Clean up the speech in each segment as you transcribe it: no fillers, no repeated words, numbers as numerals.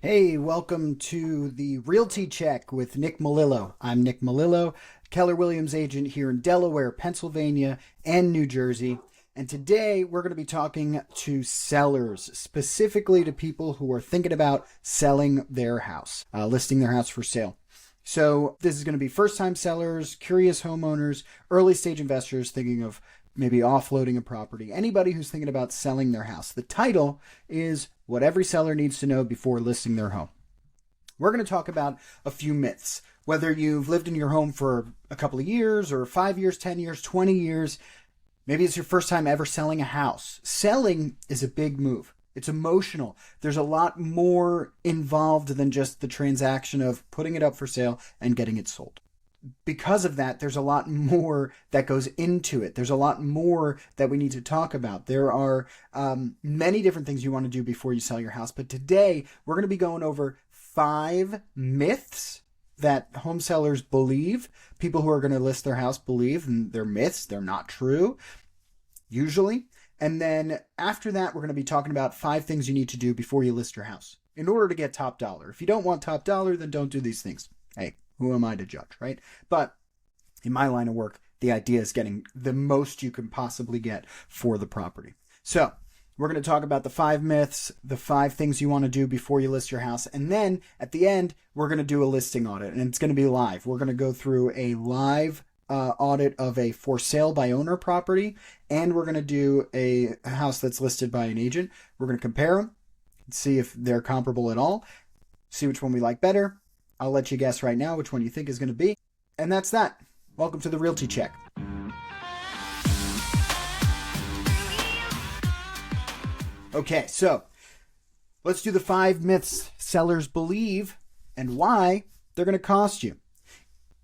Hey, welcome to the Realty Check with Nick Melillo. I'm Nick Melillo, Keller Williams agent here in Delaware, Pennsylvania, and New Jersey. And today we're going to be talking to sellers, specifically to people who are thinking about selling their house, listing their house for sale. So this is going to be first-time sellers, curious homeowners, early-stage investors thinking of maybe offloading a property, anybody who's thinking about selling their house. The title is What Every Seller Needs to Know Before Listing Their Home. We're going to talk about a few myths. Whether you've lived in your home for a couple of years or 5 years, 10 years, 20 years, maybe it's your first time ever selling a house. Selling is a big move. It's emotional. There's a lot more involved than just the transaction of putting it up for sale and getting it sold. Because of that, there's a lot more that goes into it. There's a lot more that we need to talk about. There are many different things you want to do before you sell your house. But today, we're going to be going over 5 myths that home sellers believe, people who are going to list their house believe, and they're myths. They're not true, usually. And then after that, we're going to be talking about 5 things you need to do before you list your house in order to get top dollar. If you don't want top dollar, then don't do these things. Hey, who am I to judge, right? But in my line of work, the idea is getting the most you can possibly get for the property. So we're going to talk about the 5 myths, the 5 things you want to do before you list your house. And then at the end, we're going to do a listing audit, and it's going to be live. We're going to go through a live audit of a for sale by owner property, and we're going to do a house that's listed by an agent. We're going to compare them, see if they're comparable at all, see which one we like better. I'll let you guess right now which one you think is going to be. And that's that. Welcome to the Realty Check. Okay, so let's do the 5 myths sellers believe and why they're going to cost you.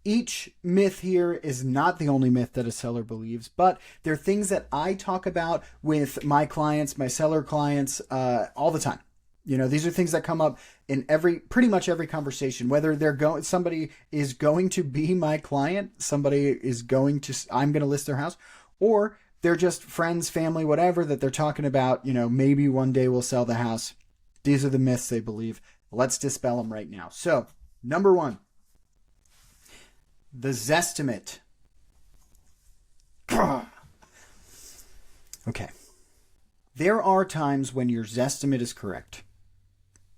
Each myth here is not the only myth that a seller believes, but they're things that I talk about with my clients, my seller clients, all the time. You know, these are things that come up in pretty much every conversation, whether somebody is going to be my client, I'm going to list their house, or they're just friends, family, whatever, that they're talking about, maybe one day we'll sell the house. These are the myths they believe. Let's dispel them right now. So, number 1, the Zestimate. Okay. There are times when your Zestimate is correct.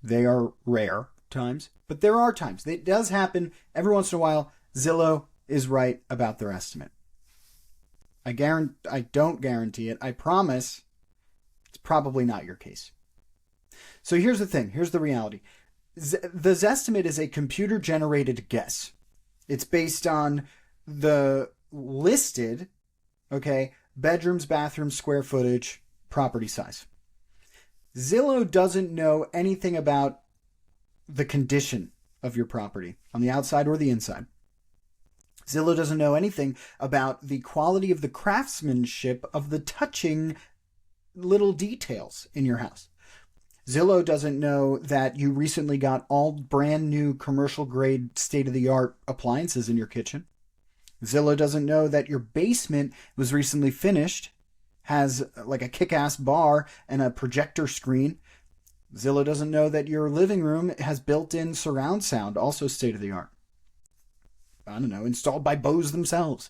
They are rare times, but there are times. It does happen every once in a while. Zillow is right about their estimate. I don't guarantee it. I promise it's probably not your case. So here's the thing. Here's the reality. The Zestimate is a computer-generated guess. It's based on the listed, bedrooms, bathrooms, square footage, property size. Zillow doesn't know anything about the condition of your property on the outside or the inside. Zillow doesn't know anything about the quality of the craftsmanship of the touching little details in your house. Zillow doesn't know that you recently got all brand new commercial grade state-of-the-art appliances in your kitchen. Zillow doesn't know that your basement was recently finished, has like a kick-ass bar and a projector screen. Zillow doesn't know that your living room has built-in surround sound, also state-of-the-art. I don't know, installed by Bose themselves.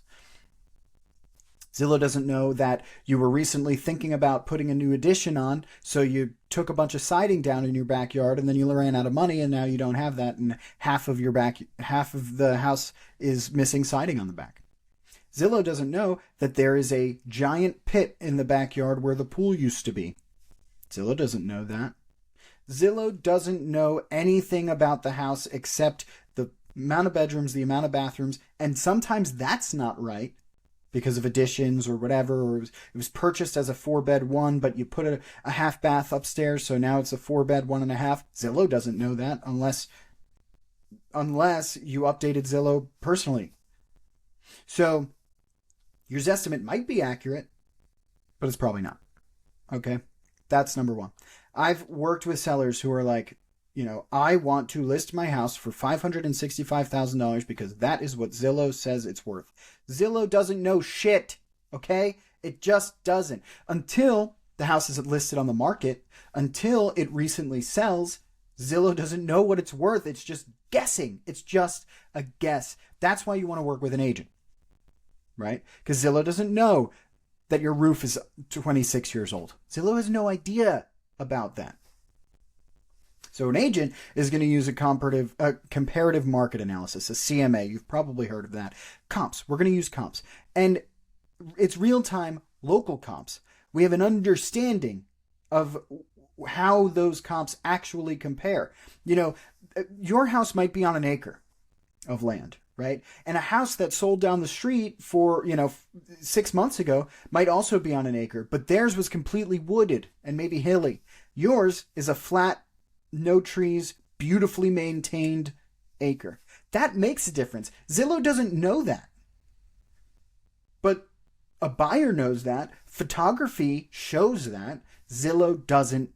Zillow doesn't know that you were recently thinking about putting a new addition on, so you took a bunch of siding down in your backyard, and then you ran out of money, and now you don't have that, and half of the house is missing siding on the back. Zillow doesn't know that there is a giant pit in the backyard where the pool used to be. Zillow doesn't know that. Zillow doesn't know anything about the house except the amount of bedrooms, the amount of bathrooms, and sometimes that's not right because of additions or whatever, or it was purchased as a 4-bed 1, but you put a half bath upstairs, so now it's a 4-bed 1.5. Zillow doesn't know that unless you updated Zillow personally. So your Zestimate might be accurate, but it's probably not. Okay? That's number 1. I've worked with sellers who are like, I want to list my house for $565,000 because that is what Zillow says it's worth. Zillow doesn't know shit, okay? It just doesn't. Until the house is listed on the market, until it recently sells, Zillow doesn't know what it's worth. It's just guessing. It's just a guess. That's why you want to work with an agent, right? Because Zillow doesn't know that your roof is 26 years old. Zillow has no idea about that. So an agent is going to use a comparative market analysis, a CMA. You've probably heard of that. Comps. We're going to use comps. And it's real-time local comps. We have an understanding of how those comps actually compare. You know, your house might be on an acre of land, right? And a house that sold down the street for, 6 months ago might also be on an acre, but theirs was completely wooded and maybe hilly. Yours is a flat, no trees, beautifully maintained acre. That makes a difference. Zillow doesn't know that. But a buyer knows that. Photography shows that. Zillow doesn't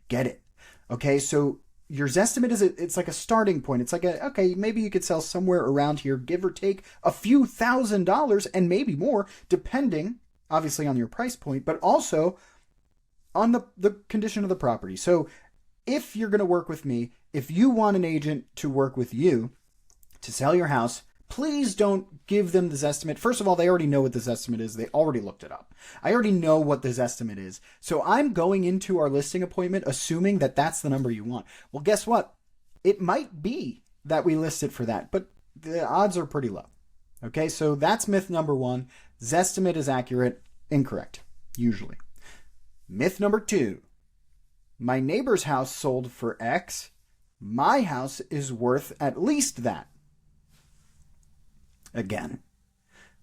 get it. Okay, so your Zestimate it's like a starting point. It's like okay, maybe you could sell somewhere around here, give or take a few $1,000s and maybe more, depending, obviously, on your price point, but also on the condition of the property. So if you're going to work with me, if you want an agent to work with you to sell your house, please don't give them the Zestimate. First of all, they already know what the Zestimate is. They already looked it up. I already know what the Zestimate is. So I'm going into our listing appointment assuming that that's the number you want. Well, guess what? It might be that we list it for that, but the odds are pretty low. Okay, so that's myth number one. Zestimate is accurate. Incorrect, usually. Myth number two. My neighbor's house sold for X. My house is worth at least that. Again,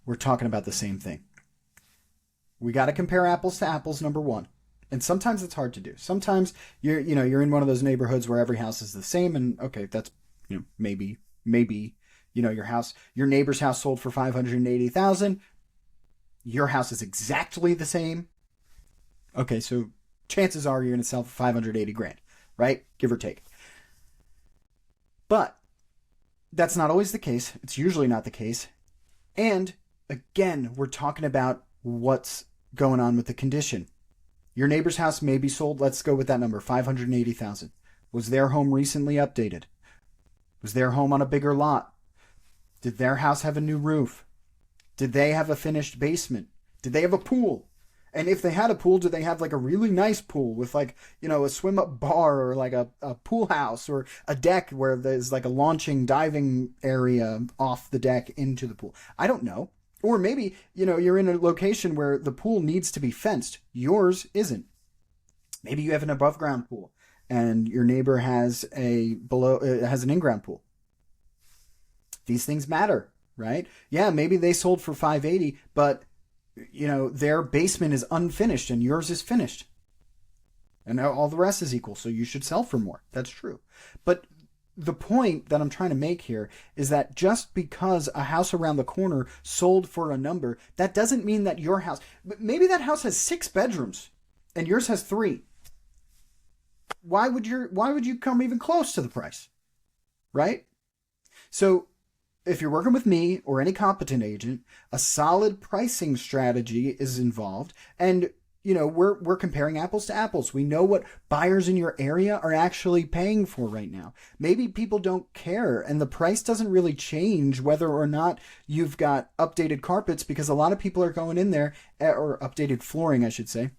we're talking about the same thing. We got to compare apples to apples, number one. And sometimes it's hard to do. Sometimes you're in one of those neighborhoods where every house is the same, and okay, that's maybe your neighbor's house sold for $580,000. Your house is exactly the same. Okay, so chances are you're going to sell for $580,000, right? Give or take. But that's not always the case. It's usually not the case. And again, we're talking about what's going on with the condition. Your neighbor's house may be sold. Let's go with that number, $580,000. Was their home recently updated? Was their home on a bigger lot? Did their house have a new roof? Did they have a finished basement? Did they have a pool? And if they had a pool, did they have like a really nice pool with like, a swim up bar or like a pool house or a deck where there's like a launching diving area off the deck into the pool? I don't know. Or maybe, you're in a location where the pool needs to be fenced. Yours isn't. Maybe you have an above ground pool and your neighbor has has an in-ground pool. These things matter, right? Yeah, maybe they sold for $580,000, but their basement is unfinished and yours is finished. And all the rest is equal, so you should sell for more. That's true. But the point that I'm trying to make here is that just because a house around the corner sold for a number, that doesn't mean that your house... Maybe that house has 6 bedrooms and yours has 3. Why would you come even close to the price? Right? So if you're working with me or any competent agent, a solid pricing strategy is involved. And, we're comparing apples to apples. We know what buyers in your area are actually paying for right now. Maybe people don't care and the price doesn't really change whether or not you've got updated carpets, because a lot of people are going in there, or updated flooring, I should say.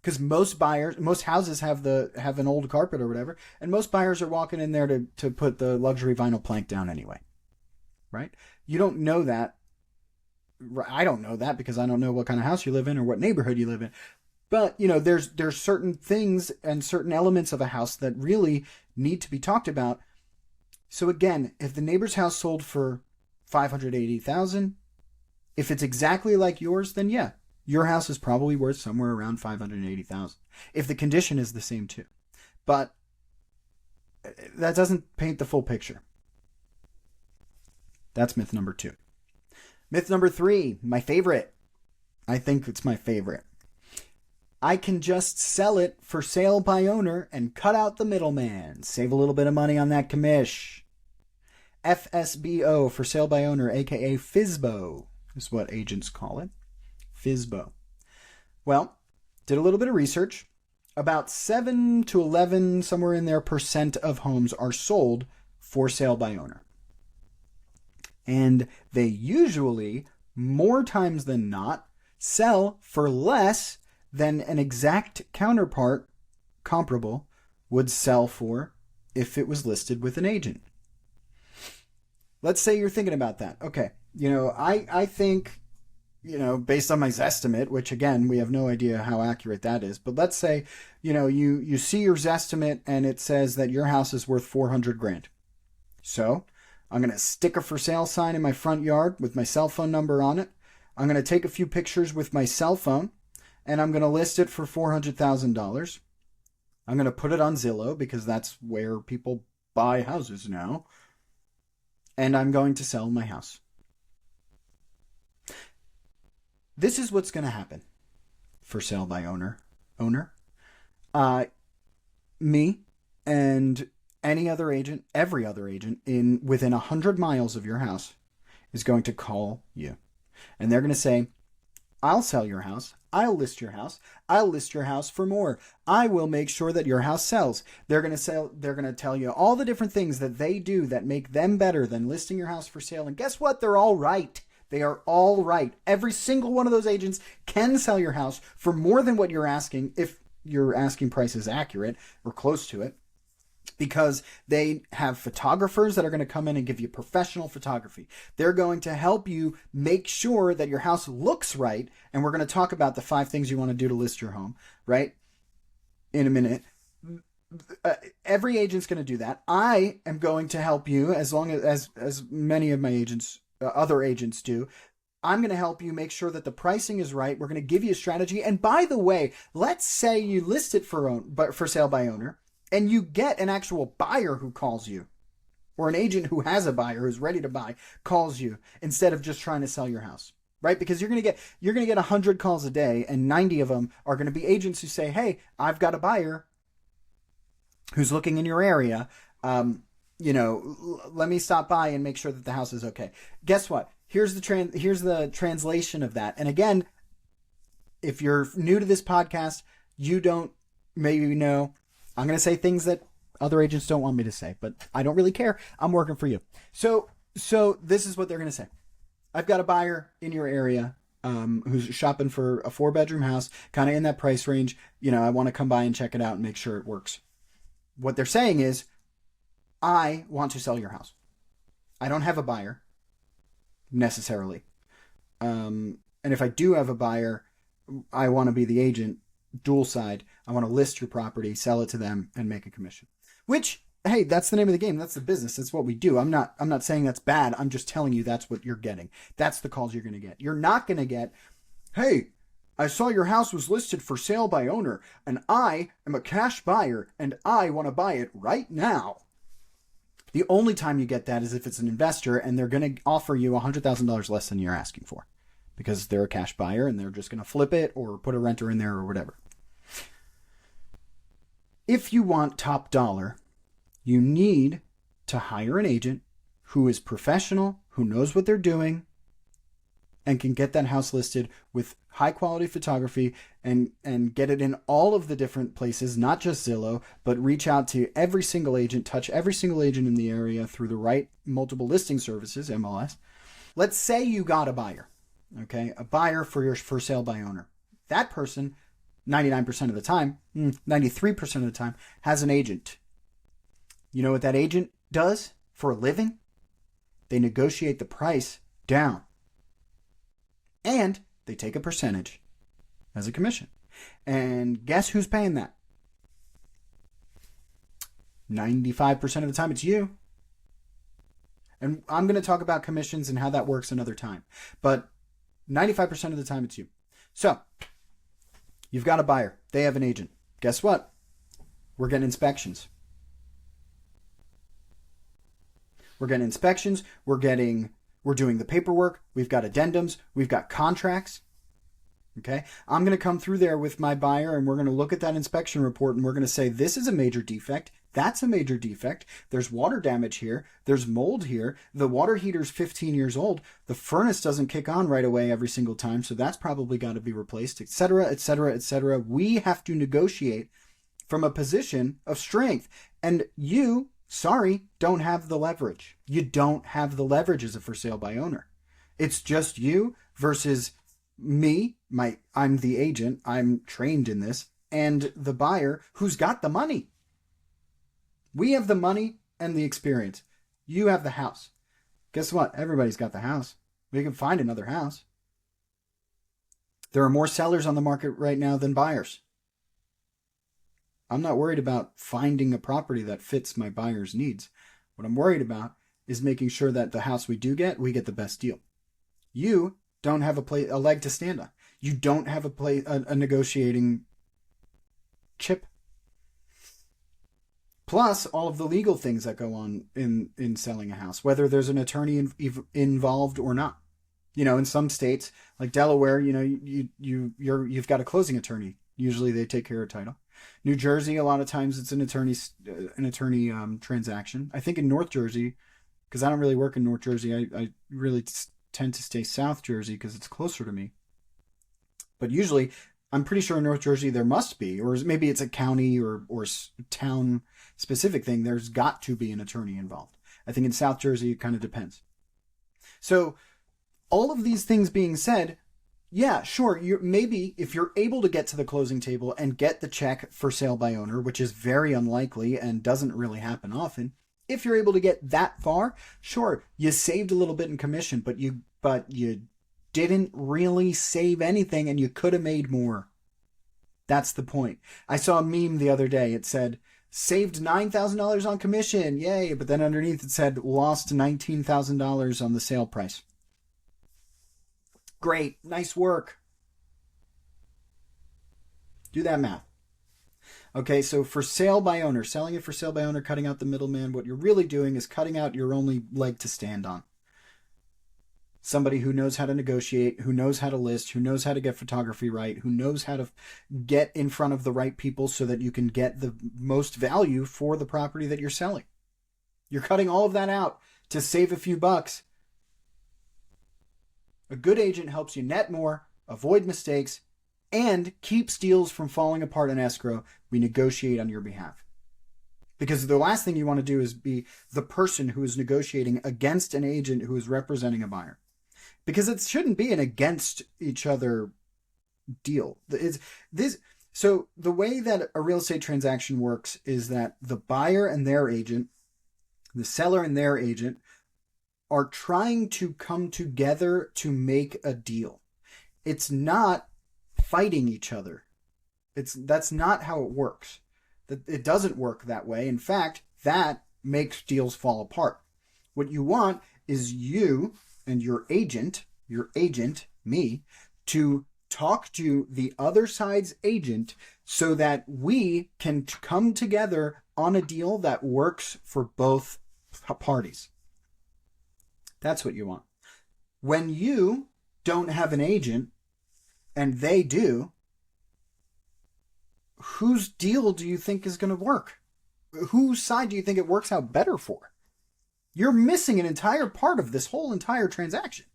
Because most houses have an old carpet or whatever, and most buyers are walking in there to put the luxury vinyl plank down anyway. Right? You don't know that. I don't know that because I don't know what kind of house you live in or what neighborhood you live in. But, there's certain things and certain elements of a house that really need to be talked about. So again, if the neighbor's house sold for $580,000, if it's exactly like yours, then yeah, your house is probably worth somewhere around $580,000. If the condition is the same too. But that doesn't paint the full picture. That's myth number 2. Myth number 3, my favorite. I think it's my favorite. I can just sell it for sale by owner and cut out the middleman. Save a little bit of money on that commish. FSBO, for sale by owner, aka FSBO, is what agents call it. FSBO. Well, did a little bit of research. about 7 to 11, somewhere in there, percent of homes are sold for sale by owner. And they usually, more times than not, sell for less than an exact counterpart comparable would sell for if it was listed with an agent. Let's say you're thinking about that. Okay, I think, based on my Zestimate, which again, we have no idea how accurate that is, but let's say, you see your Zestimate and it says that your house is worth 400 grand. So I'm going to stick a for sale sign in my front yard with my cell phone number on it. I'm going to take a few pictures with my cell phone and I'm going to list it for $400,000. I'm going to put it on Zillow because that's where people buy houses now. And I'm going to sell my house. This is what's going to happen for sale by owner. Me and any other agent, every other agent within 100 miles of your house is going to call you. And they're going to say, I'll sell your house. I'll list your house. I'll list your house for more. I will make sure that your house sells. They're going to tell you all the different things that they do that make them better than listing your house for sale. And guess what? They're all right. They are all right. Every single one of those agents can sell your house for more than what you're asking if your asking price is accurate or close to it. Because they have photographers that are going to come in and give you professional photography. They're going to help you make sure that your house looks right. And we're going to talk about the 5 things you want to do to list your home, right? In a minute. Every agent's going to do that. I am going to help you as long as many of my agents, other agents do. I'm going to help you make sure that the pricing is right. We're going to give you a strategy. And by the way, let's say you list it for sale by owner. And you get an actual buyer who calls you, or an agent who has a buyer who's ready to buy calls you instead of just trying to sell your house, right? Because you're going to get 100 calls a day, and 90 of them are going to be agents who say, "Hey, I've got a buyer who's looking in your area. Let me stop by and make sure that the house is okay." Guess what? Here's the translation of that. And again, if you're new to this podcast, you don't maybe know. I'm going to say things that other agents don't want me to say, but I don't really care. I'm working for you. So this is what they're going to say. I've got a buyer in your area who's shopping for a 4-bedroom house, kind of in that price range. I want to come by and check it out and make sure it works. What they're saying is, I want to sell your house. I don't have a buyer necessarily. And if I do have a buyer, I want to be the agent. Dual side. I want to list your property, sell it to them, and make a commission. Which, hey, that's the name of the game. That's the business. That's what we do. I'm not saying that's bad. I'm just telling you that's what you're getting. That's the calls you're going to get. You're not going to get, "Hey, I saw your house was listed for sale by owner, and I am a cash buyer, and I want to buy it right now." The only time you get that is if it's an investor, and they're going to offer you $100,000 less than you're asking for, because they're a cash buyer, and they're just going to flip it or put a renter in there or whatever. If you want top dollar, you need to hire an agent who is professional, who knows what they're doing, and can get that house listed with high quality photography and get it in all of the different places, not just Zillow, but reach out to every single agent, touch every single agent in the area through the right multiple listing services, MLS. Let's say you got a buyer, okay? A buyer for your for sale by owner. That person, 99% of the time, 93% of the time, has an agent. You know what that agent does for a living? They negotiate the price down. And they take a percentage as a commission. And guess who's paying that? 95% of the time it's you. And I'm going to talk about commissions and how that works another time. But 95% of the time it's you. So, you've got a buyer. They have an agent. Guess what? We're getting inspections. We're doing the paperwork. We've got addendums. We've got contracts. Okay? I'm going to come through there with my buyer and we're going to look at that inspection report and we're going to say, this is a major defect. That's a major defect. There's water damage here. There's mold here. The water heater's 15 years old. The furnace doesn't kick on right away every single time, so that's probably got to be replaced, etc., etc., etc. We have to negotiate from a position of strength. And you, sorry, don't have the leverage. You don't have the leverage as a for sale by owner. It's just you versus me. I'm the agent. I'm trained in this. And the buyer who's got the money. We have the money and the experience. You have the house. Guess what? Everybody's got the house. We can find another house. There are more sellers on the market right now than buyers. I'm not worried about finding a property that fits my buyer's needs. What I'm worried about is making sure that the house we get the best deal. You don't have a leg to stand on. You don't have a negotiating chip. Plus all of the legal things that go on in selling a house, whether there's an attorney involved or not. In some states like Delaware, you've got a closing attorney. Usually they take care of title. New Jersey, a lot of times it's an attorney transaction. I think in North Jersey, because I don't really work in North Jersey, I really tend to stay South Jersey because it's closer to me. But usually, I'm pretty sure in North Jersey there must be, or maybe it's a county or town specific thing. There's got to be an attorney involved. I think in South Jersey it kind of depends. So all of these things being said, yeah, sure. Maybe if you're able to get to the closing table and get the check for sale by owner, which is very unlikely and doesn't really happen often, if you're able to get that far, sure, you saved a little bit in commission, but you didn't really save anything and you could have made more. That's the point. I saw a meme the other day. It said, saved $9,000 on commission. Yay. But then underneath it said, lost $19,000 on the sale price. Great. Nice work. Do that math. Okay, so for sale by owner, selling it for sale by owner, cutting out the middleman, what you're really doing is cutting out your only leg to stand on. Somebody who knows how to negotiate, who knows how to list, who knows how to get photography right, who knows how to get in front of the right people so that you can get the most value for the property that you're selling. You're cutting all of that out to save a few bucks. A good agent helps you net more, avoid mistakes, and keeps deals from falling apart in escrow. We negotiate on your behalf. Because the last thing you want to do is be the person who is negotiating against an agent who is representing a buyer. Because it shouldn't be an against each other deal. So the way that a real estate transaction works is that the buyer and their agent, the seller and their agent, are trying to come together to make a deal. It's not fighting each other. That's not how it works. It doesn't work that way. In fact, that makes deals fall apart. What you want is you and your agent, me, to talk to the other side's agent so that we can come together on a deal that works for both parties. That's what you want. When you don't have an agent and they do, whose deal do you think is going to work? Whose side do you think it works out better for? You're missing an entire part of this whole entire transaction.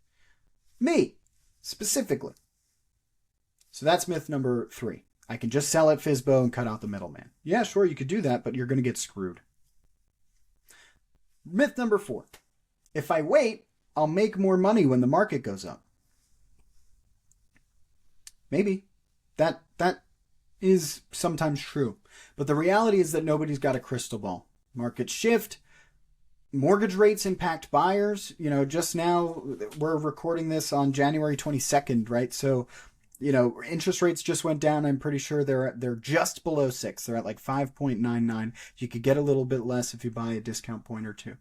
Me, specifically. So that's myth number 3. I can just sell at FSBO and cut out the middleman. Yeah, sure, you could do that, but you're going to get screwed. Myth number 4. If I wait, I'll make more money when the market goes up. Maybe. That is sometimes true. But the reality is that nobody's got a crystal ball. Markets shift. Mortgage rates impact buyers. Just now we're recording this on January 22nd, right? So, interest rates just went down. I'm pretty sure they're just below 6. They're at like 5.99. You could get a little bit less if you buy a discount point or two.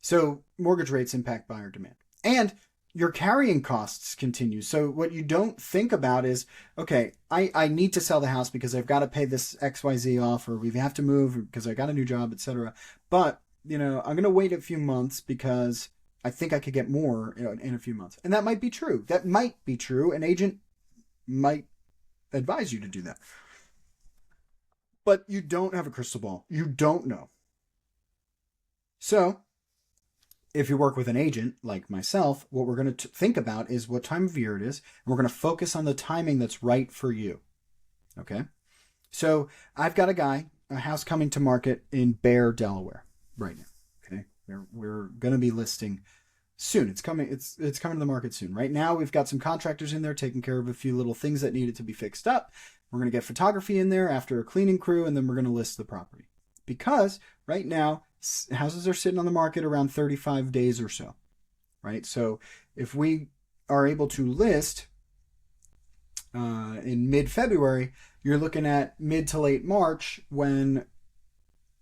So mortgage rates impact buyer demand. And your carrying costs continue. So what you don't think about is, okay, I need to sell the house because I've got to pay this XYZ off, or we have to move because I got a new job, etc. But, I'm going to wait a few months because I think I could get more in a few months. And that might be true. That might be true. An agent might advise you to do that. But you don't have a crystal ball. You don't know. So if you work with an agent like myself, what we're going to think about is what time of year it is, and we're going to focus on the timing that's right for you. Okay. So I've got a house coming to market in Bear, Delaware right now. Okay. We're going to be listing soon. It's coming. It's coming to the market soon. Right now, we've got some contractors in there taking care of a few little things that needed to be fixed up. We're going to get photography in there after a cleaning crew, and then we're going to list the property. Because right now, houses are sitting on the market around 35 days or so, right? So if we are able to list in mid-February, you're looking at mid to late March when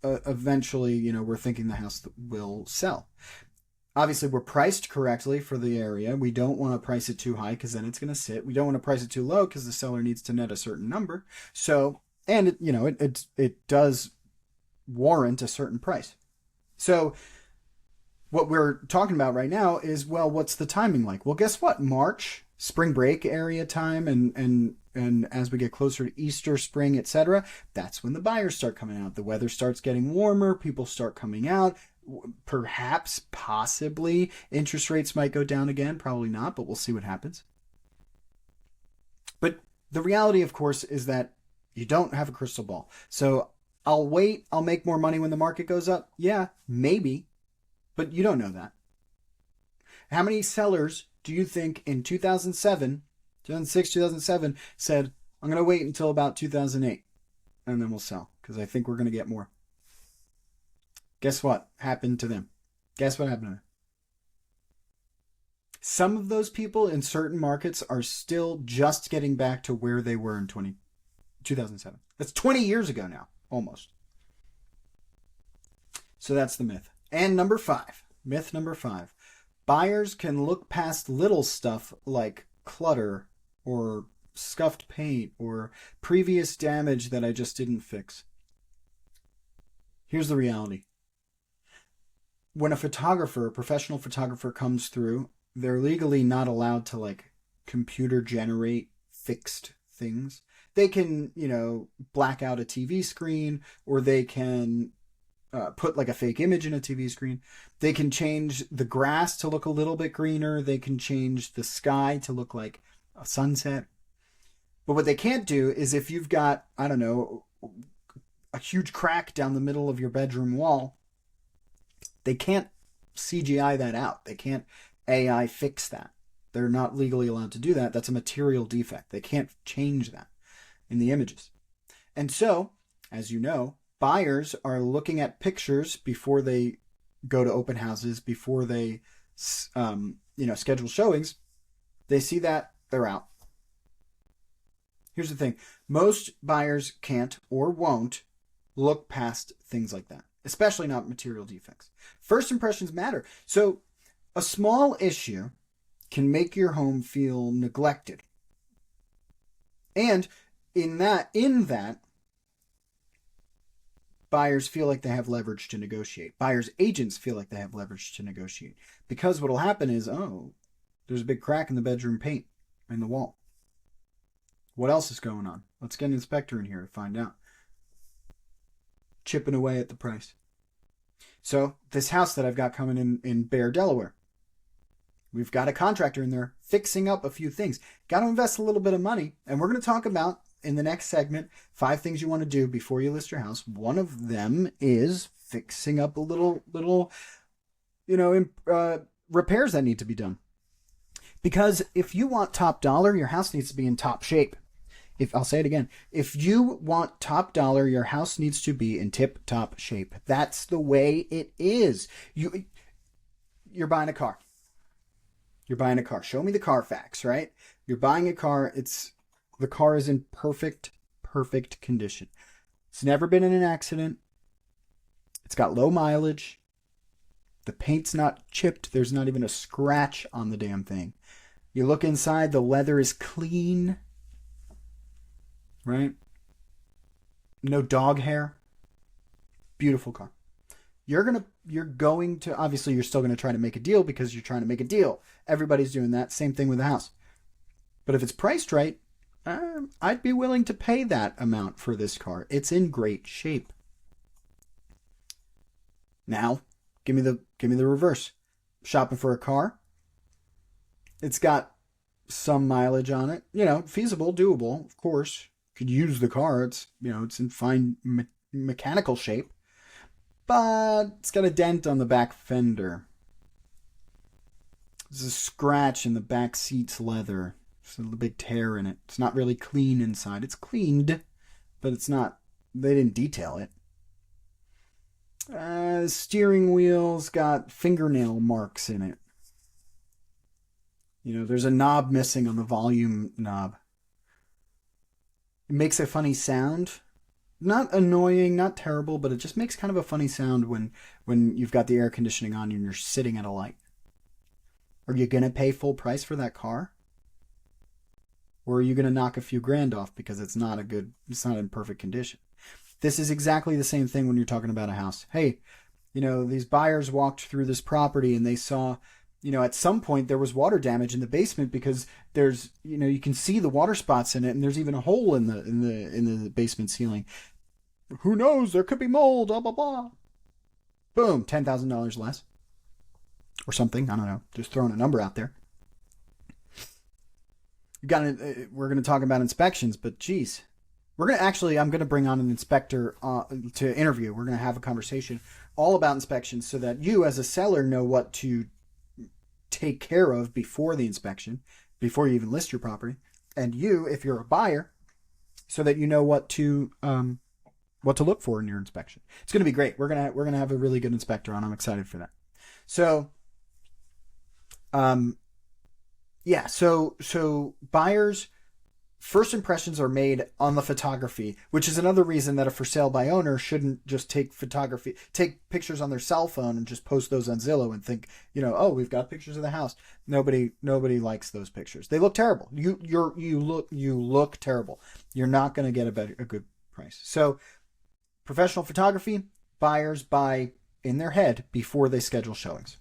eventually, we're thinking the house will sell. Obviously, we're priced correctly for the area. We don't want to price it too high because then it's going to sit. We don't want to price it too low because the seller needs to net a certain number. So, and it does warrant a certain price. So, what we're talking about right now is, well, what's the timing like? Well, guess what? March, spring break area time, and as we get closer to Easter, spring, etc., that's when the buyers start coming out. The weather starts getting warmer. People start coming out. Perhaps, possibly, interest rates might go down again. Probably not, but we'll see what happens. But the reality, of course, is that you don't have a crystal ball. So I'll wait. I'll make more money when the market goes up. Yeah, maybe. But you don't know that. How many sellers do you think in 2006, 2007 said, I'm going to wait until about 2008 and then we'll sell because I think we're going to get more? Guess what happened to them? Guess what happened to them? Some of those people in certain markets are still just getting back to where they were in 2007. That's 20 years ago now, almost. So that's the myth. And myth number 5, buyers can look past little stuff like clutter or scuffed paint or previous damage that I just didn't fix. Here's the reality. When a professional photographer comes through, they're legally not allowed to computer generate fixed things. They can, black out a TV screen, or they can put a fake image in a TV screen. They can change the grass to look a little bit greener. They can change the sky to look like a sunset. But what they can't do is if you've got, I don't know, a huge crack down the middle of your bedroom wall, they can't CGI that out. They can't AI fix that. They're not legally allowed to do that. That's a material defect. They can't change that in the images. And so, as you know, buyers are looking at pictures before they go to open houses, before they schedule showings. They see that, they're out. Here's the thing. Most buyers can't or won't look past things like that, especially not material defects. First impressions matter. So a small issue can make your home feel neglected. And in that, buyers feel like they have leverage to negotiate. Buyers' agents feel like they have leverage to negotiate. Because what will happen is, there's a big crack in the bedroom paint in the wall. What else is going on? Let's get an inspector in here to find out. Chipping away at the price. So this house that I've got coming in Bear, Delaware, we've got a contractor in there fixing up a few things. Got to invest a little bit of money. And we're going to talk about, in the next segment, 5 things you want to do before you list your house. One of them is fixing up a little repairs that need to be done. Because if you want top dollar, your house needs to be in top shape. I'll say it again. If you want top dollar, your house needs to be in tip-top shape. That's the way it is. You're buying a car. Show me the Carfax, right? You're buying a car. The car is in perfect condition. It's never been in an accident. It's got low mileage. The paint's not chipped. There's not even a scratch on the damn thing. You look inside, the leather is clean. Right? No dog hair. Beautiful car. You're going to, obviously you're still going to try to make a deal because you're trying to make a deal. Everybody's doing that. Same thing with the house. But if it's priced right, I'd be willing to pay that amount for this car. It's in great shape. Now, give me the reverse. Shopping for a car. It's got some mileage on it. Feasible, doable, of course. Could use the car. It's, it's in fine mechanical shape, but it's got a dent on the back fender. There's a scratch in the back seat's leather. There's a big tear in it. It's not really clean inside. It's cleaned, but it's not. They didn't detail it. Steering wheel's got fingernail marks in it. There's a knob missing on the volume knob. It makes a funny sound. Not annoying, not terrible, but it just makes kind of a funny sound when you've got the air conditioning on and you're sitting at a light. Are you going to pay full price for that car? Or are you going to knock a few grand off because it's not in perfect condition? This is exactly the same thing when you're talking about a house. Hey, these buyers walked through this property and they saw, at some point there was water damage in the basement because there's, you can see the water spots in it, and there's even a hole in the basement ceiling. Who knows? There could be mold, blah, blah, blah. Boom, $10,000 less. Or something, I don't know. Just throwing a number out there. We're going to talk about inspections, but geez. I'm going to bring on an inspector to interview. We're going to have a conversation all about inspections so that you as a seller know what to take care of before the inspection, before you even list your property. And you, if you're a buyer, so that you know what to look for in your inspection. It's going to be great. We're going to have a really good inspector on. I'm excited for that. So, so buyers, first impressions are made on the photography, which is another reason that a for sale by owner shouldn't just take pictures on their cell phone and just post those on Zillow and think, oh, we've got pictures of the house. Nobody likes those pictures. They look terrible. You look terrible. You're not going to get a good price. So professional photography, buyers buy in their head before they schedule showings.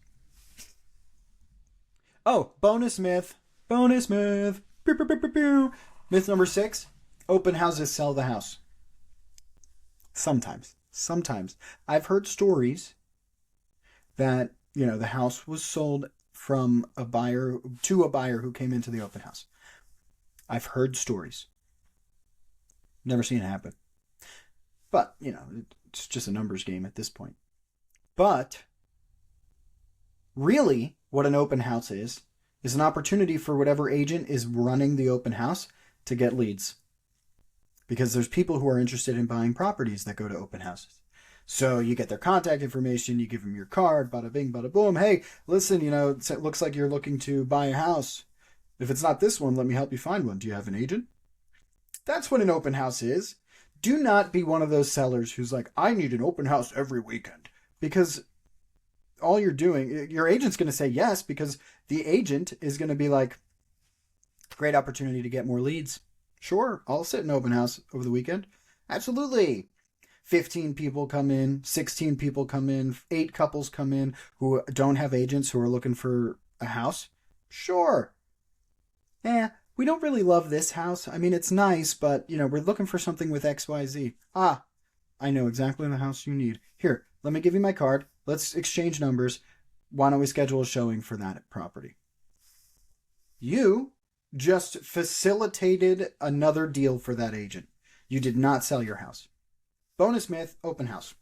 Oh, bonus myth. Myth number 6, open houses sell the house. Sometimes. I've heard stories that, the house was sold from a buyer to a buyer who came into the open house. I've heard stories. Never seen it happen. But, it's just a numbers game at this point. But really, what an open house is an opportunity for whatever agent is running the open house to get leads. Because there's people who are interested in buying properties that go to open houses. So you get their contact information, you give them your card, bada bing, bada boom. Hey, listen, it looks like you're looking to buy a house. If it's not this one, let me help you find one. Do you have an agent? That's what an open house is. Do not be one of those sellers who's like, I need an open house every weekend. Because all you're doing, your agent's going to say yes, because the agent is going to be like, great opportunity to get more leads. Sure, I'll sit in open house over the weekend. Absolutely. 15 people come in, 16 people come in, 8 couples come in who don't have agents who are looking for a house. Sure. We don't really love this house. I mean, it's nice, but, we're looking for something with XYZ. I know exactly the house you need. Here, let me give you my card. Let's exchange numbers. Why don't we schedule a showing for that property? You just facilitated another deal for that agent. You did not sell your house. Bonus myth, open house.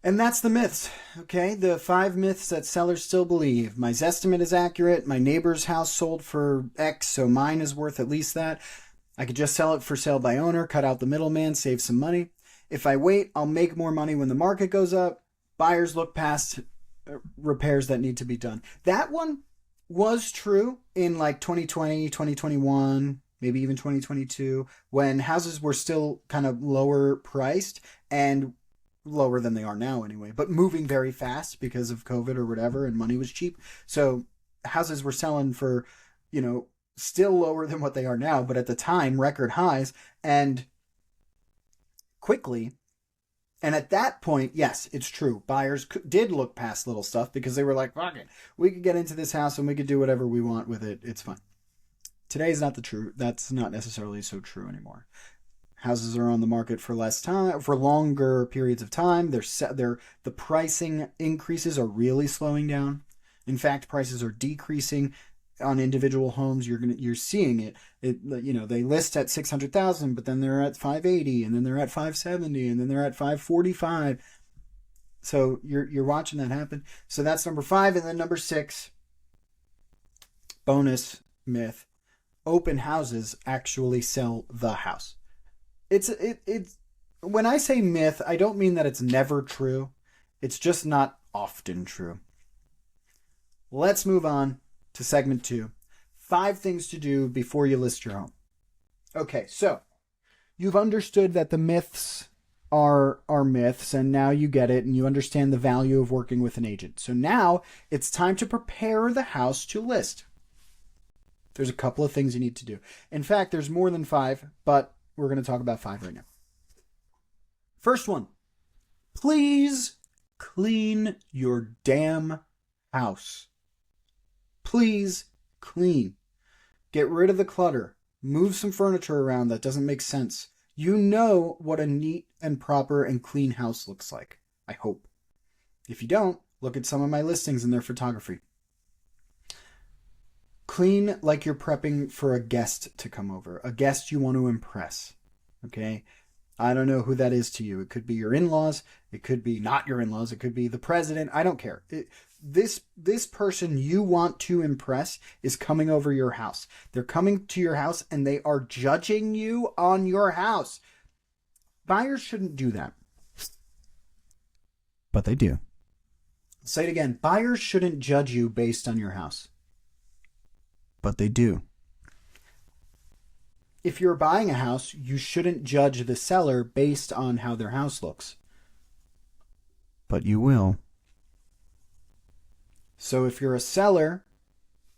And that's the myths, okay? The 5 myths that sellers still believe. My Zestimate is accurate. My neighbor's house sold for X, so mine is worth at least that. I could just sell it for sale by owner, cut out the middleman, save some money. If I wait, I'll make more money when the market goes up. Buyers look past repairs that need to be done. That one was true in like 2020, 2021, maybe even 2022, when houses were still kind of lower priced and lower than they are now anyway, but moving very fast because of COVID or whatever, and money was cheap. So houses were selling for, still lower than what they are now, but at the time, record highs and quickly. And at that point, yes, it's true. Buyers did look past little stuff because they were like, fuck it, we could get into this house and we could do whatever we want with it. It's fine. Today's not that's not necessarily so true anymore. Houses are on the market for less time, for longer periods of time. The pricing increases are really slowing down. In fact, prices are decreasing on individual homes, you're seeing it. They list at 600,000, but then they're at 580, and then they're at 570, and then they're at 545. So you're watching that happen. So that's number 5, and then number 6, bonus myth: open houses actually sell the house. It's when I say myth, I don't mean that it's never true. It's just not often true. Let's move on to segment 2. 5 things to do before you list your home. Okay, so you've understood that the myths are myths, and now you get it, and you understand the value of working with an agent. So now it's time to prepare the house to list. There's a couple of things you need to do. In fact, there's more than 5, but we're going to talk about 5 right now. First one, please clean your damn house. Please clean. Get rid of the clutter. Move some furniture around that doesn't make sense. You know what a neat and proper and clean house looks like, I hope. If you don't, look at some of my listings in their photography. Clean like you're prepping for a guest to come over, a guest you want to impress. Okay? I don't know who that is to you. It could be your in-laws. It could be not your in-laws. It could be the president. I don't care. This person you want to impress is coming over your house. They're coming to your house and they are judging you on your house. Buyers shouldn't do that. But they do. I'll say it again. Buyers shouldn't judge you based on your house. But they do. If you're buying a house, you shouldn't judge the seller based on how their house looks. But you will. So if you're a seller,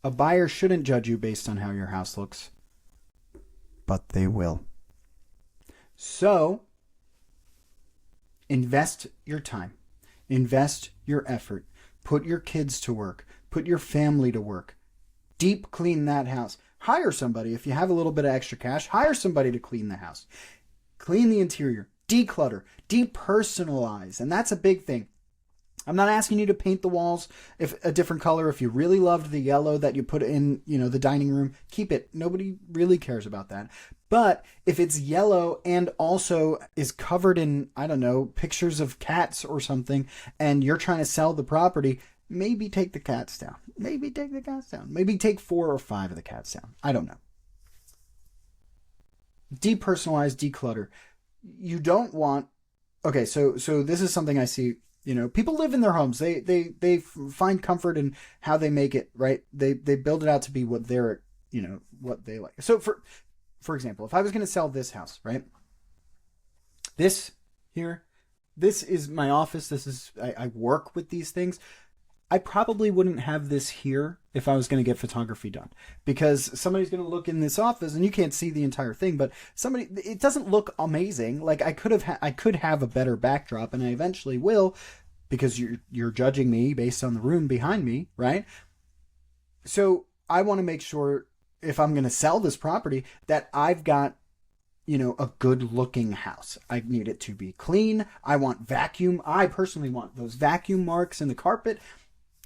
a buyer shouldn't judge you based on how your house looks. But they will. So, invest your time. Invest your effort. Put your kids to work. Put your family to work. Deep clean that house. Hire somebody. If you have a little bit of extra cash, hire somebody to clean the house. Clean the interior. Declutter. Depersonalize. And that's a big thing. I'm not asking you to paint the walls if a different color. If you really loved the yellow that you put in, the dining room, keep it. Nobody really cares about that. But if it's yellow and also is covered in, I don't know, pictures of cats or something, and you're trying to sell the property, maybe take the cats down. Maybe take the cats down. Maybe take 4 or 5 of the cats down. I don't know. Depersonalize, declutter. You don't want... Okay, so this is something I see. People live in their homes. They find comfort in how they make it, right? They build it out to be what they're, what they like. So for example, if I was going to sell this house, right? This here, this is my office. I work with these things. I probably wouldn't have this here if I was going to get photography done, because somebody's going to look in this office and you can't see the entire thing, but it doesn't look amazing. Like I could have a better backdrop, and I eventually will, because you're judging me based on the room behind me, right? So I want to make sure, if I'm going to sell this property, that I've got, a good looking house. I need it to be clean. I want vacuum. I personally want those vacuum marks in the carpet,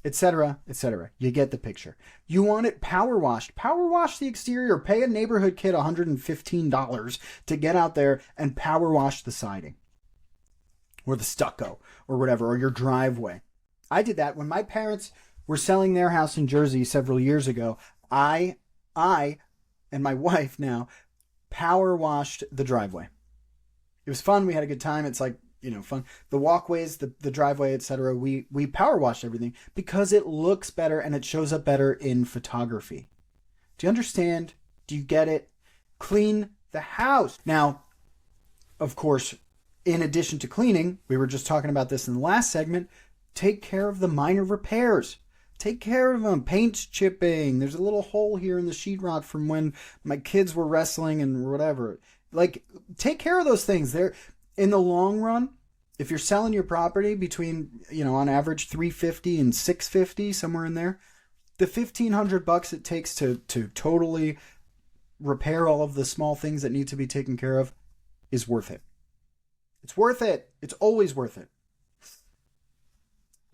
etc., etc. You get the picture. You want it power washed. Power wash the exterior. Pay a neighborhood kid $115 to get out there and power wash the siding, or the stucco, or whatever, or your driveway. I did that when my parents were selling their house in Jersey several years ago. I and my wife now power washed the driveway. It was fun. We had a good time. It's like, fun. The walkways, the driveway, etc. We power washed everything because it looks better and it shows up better in photography. Do you understand? Do you get it? Clean the house. Now, of course, in addition to cleaning, we were just talking about this in the last segment, take care of the minor repairs. Take care of them. Paint chipping. There's a little hole here in the sheetrock from when my kids were wrestling and whatever. Like, take care of those things. They're, in the long run, if you're selling your property between, on average $350 and $650, somewhere in there, the $1,500 it takes to totally repair all of the small things that need to be taken care of is worth it. It's worth it. It's always worth it.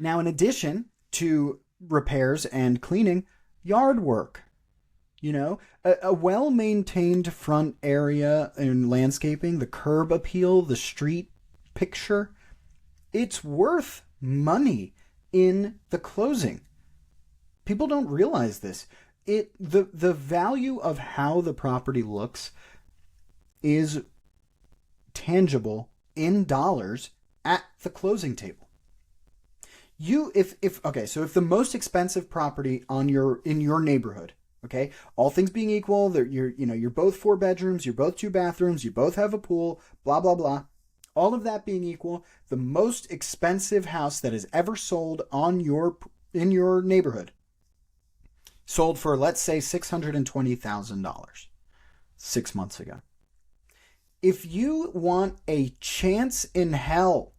Now, in addition to repairs and cleaning, yard work. You know, a well-maintained front area in landscaping, the curb appeal, the street picture, it's worth money in the closing. People don't realize this. The value of how the property looks is tangible in dollars at the closing table. So if the most expensive property in your neighborhood, okay, all things being equal, you're both 4 bedrooms, you're both 2 bathrooms, you both have a pool, blah blah blah. All of that being equal, the most expensive house that is ever sold in your neighborhood sold for, let's say, $620,000 6 months ago. If you want a chance in hell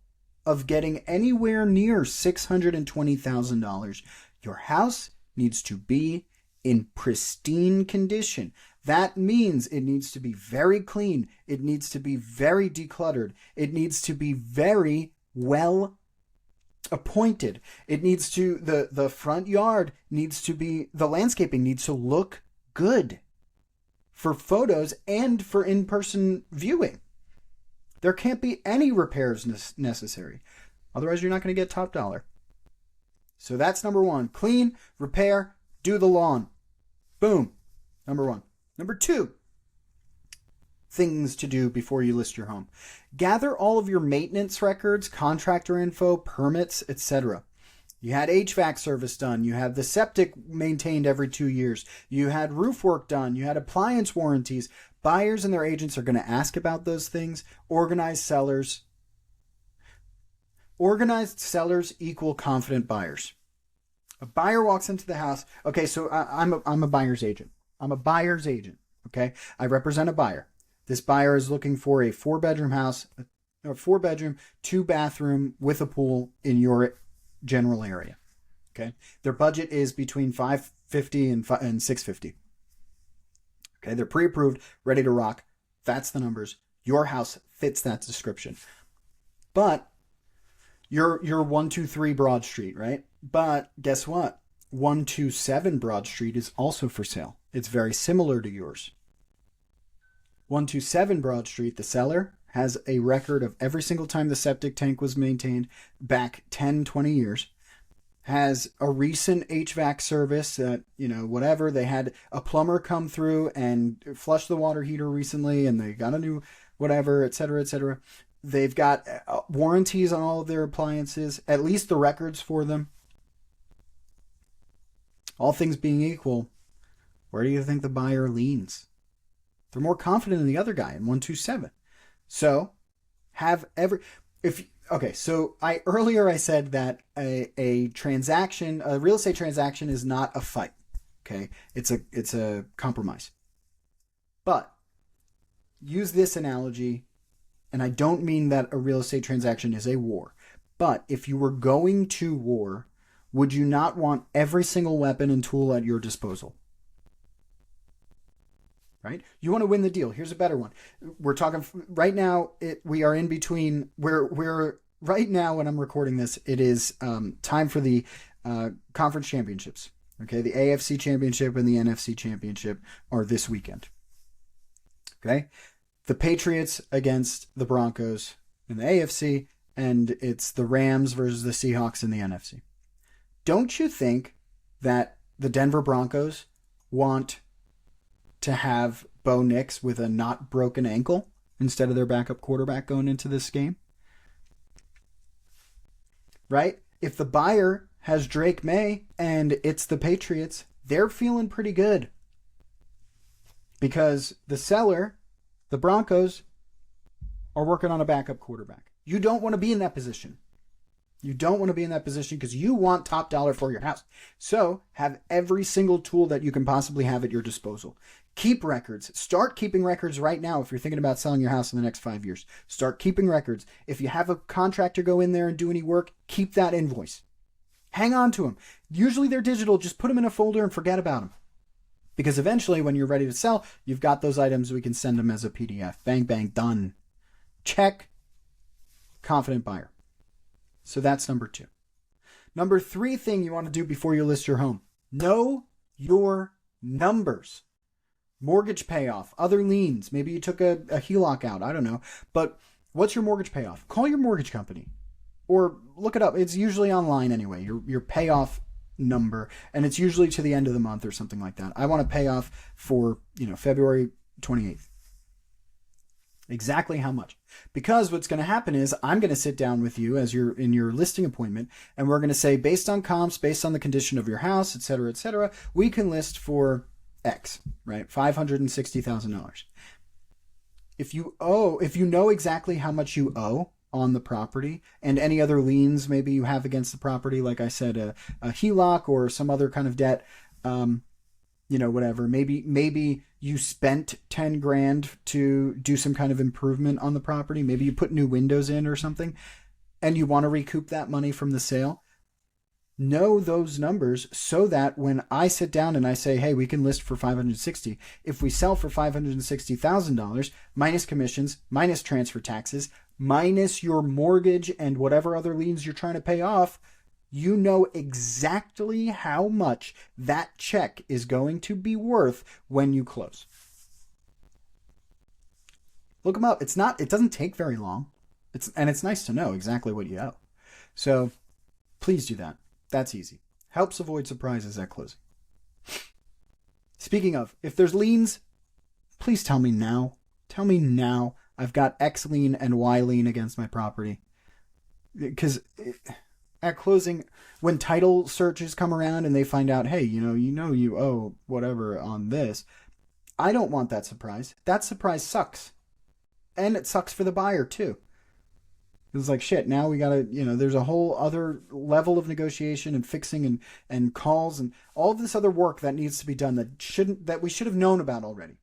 of getting anywhere near $620,000, your house needs to be in pristine condition. That means it needs to be very clean. It needs to be very decluttered. It needs to be very well appointed. It needs to, the front yard needs to be, the landscaping needs to look good for photos and for in-person viewing. There can't be any repairs necessary. Otherwise, you're not going to get top dollar. So that's number 1. Clean, repair, do the lawn. Boom. Number 1. Number 2. Things to do before you list your home. Gather all of your maintenance records, contractor info, permits, etc. You had HVAC service done. You had the septic maintained every 2 years. You had roof work done. You had appliance warranties. Buyers and their agents are going to ask about those things. Organized sellers equal confident buyers. A buyer walks into the house. Okay, so I'm a buyer's agent. I'm a buyer's agent. Okay, I represent a buyer. This buyer is looking for a 4-bedroom house, a 4-bedroom, 2-bathroom with a pool in your general area. Okay, their budget is between $550 and $650. Okay, they're pre-approved, ready to rock. That's the numbers. Your house fits that description. But you're 123 Broad Street, right? But guess what? 127 Broad Street is also for sale. It's very similar to yours. 127 Broad Street, the seller has a record of every single time the septic tank was maintained back 10, 20 years. Has a recent HVAC service that, whatever. They had a plumber come through and flush the water heater recently, and they got a new whatever, et cetera, et cetera. They've got warranties on all of their appliances, at least the records for them. All things being equal, where do you think the buyer leans? They're more confident in the other guy in 127. So, so I said that a real estate transaction is not a fight. Okay, it's a compromise. But use this analogy, and I don't mean that a real estate transaction is a war. But if you were going to war, would you not want every single weapon and tool at your disposal? Right? You want to win the deal. Here's a better one. We're talking right now. We are in between. We're right now when I'm recording this. It is time for the conference championships. Okay, the AFC championship and the NFC championship are this weekend. Okay, the Patriots against the Broncos in the AFC, and it's the Rams versus the Seahawks in the NFC. Don't you think that the Denver Broncos want to have Bo Nix with a not broken ankle instead of their backup quarterback going into this game? Right? If the buyer has Drake May and it's the Patriots, they're feeling pretty good. Because the seller, the Broncos, are working on a backup quarterback. You don't want to be in that position. You don't want to be in that position because you want top dollar for your house. So have every single tool that you can possibly have at your disposal. Keep records. Start keeping records right now if you're thinking about selling your house in the next 5 years. Start keeping records. If you have a contractor go in there and do any work, keep that invoice. Hang on to them. Usually they're digital. Just put them in a folder and forget about them. Because eventually when you're ready to sell, you've got those items. We can send them as a PDF. Bang, bang, done. Check. Confident buyer. So that's number 2. Number 3 thing you want to do before you list your home. Know your numbers. mortgage payoff, other liens. Maybe you took a HELOC out. I don't know. But what's your mortgage payoff? Call your mortgage company or look it up. It's usually online anyway, your payoff number, and it's usually to the end of the month or something like that. I want to pay off for, February 28th. Exactly how much? Because what's going to happen is I'm going to sit down with you as you're in your listing appointment, and we're going to say, based on comps, based on the condition of your house, et cetera, we can list for X, right? $560,000. If you know exactly how much you owe on the property and any other liens maybe you have against the property, like I said, a HELOC or some other kind of debt, whatever. Maybe you spent 10 grand to do some kind of improvement on the property. Maybe you put new windows in or something, and you want to recoup that money from the sale. Know those numbers so that when I sit down and I say, hey, we can list for 560, if we sell for $560,000 minus commissions, minus transfer taxes, minus your mortgage and whatever other liens you're trying to pay off, you know exactly how much that check is going to be worth when you close. Look them up. It doesn't take very long. It's nice to know exactly what you owe. So please do that. That's easy. Helps avoid surprises at closing. Speaking of, if there's liens, please tell me now. Tell me now. I've got X lien and Y lien against my property. Because at closing, when title searches come around and they find out, hey, you owe whatever on this, I don't want that surprise. That surprise sucks. And it sucks for the buyer too. It's like, shit, now we gotta, there's a whole other level of negotiation and fixing and calls and all of this other work that needs to be done that we should have known about already.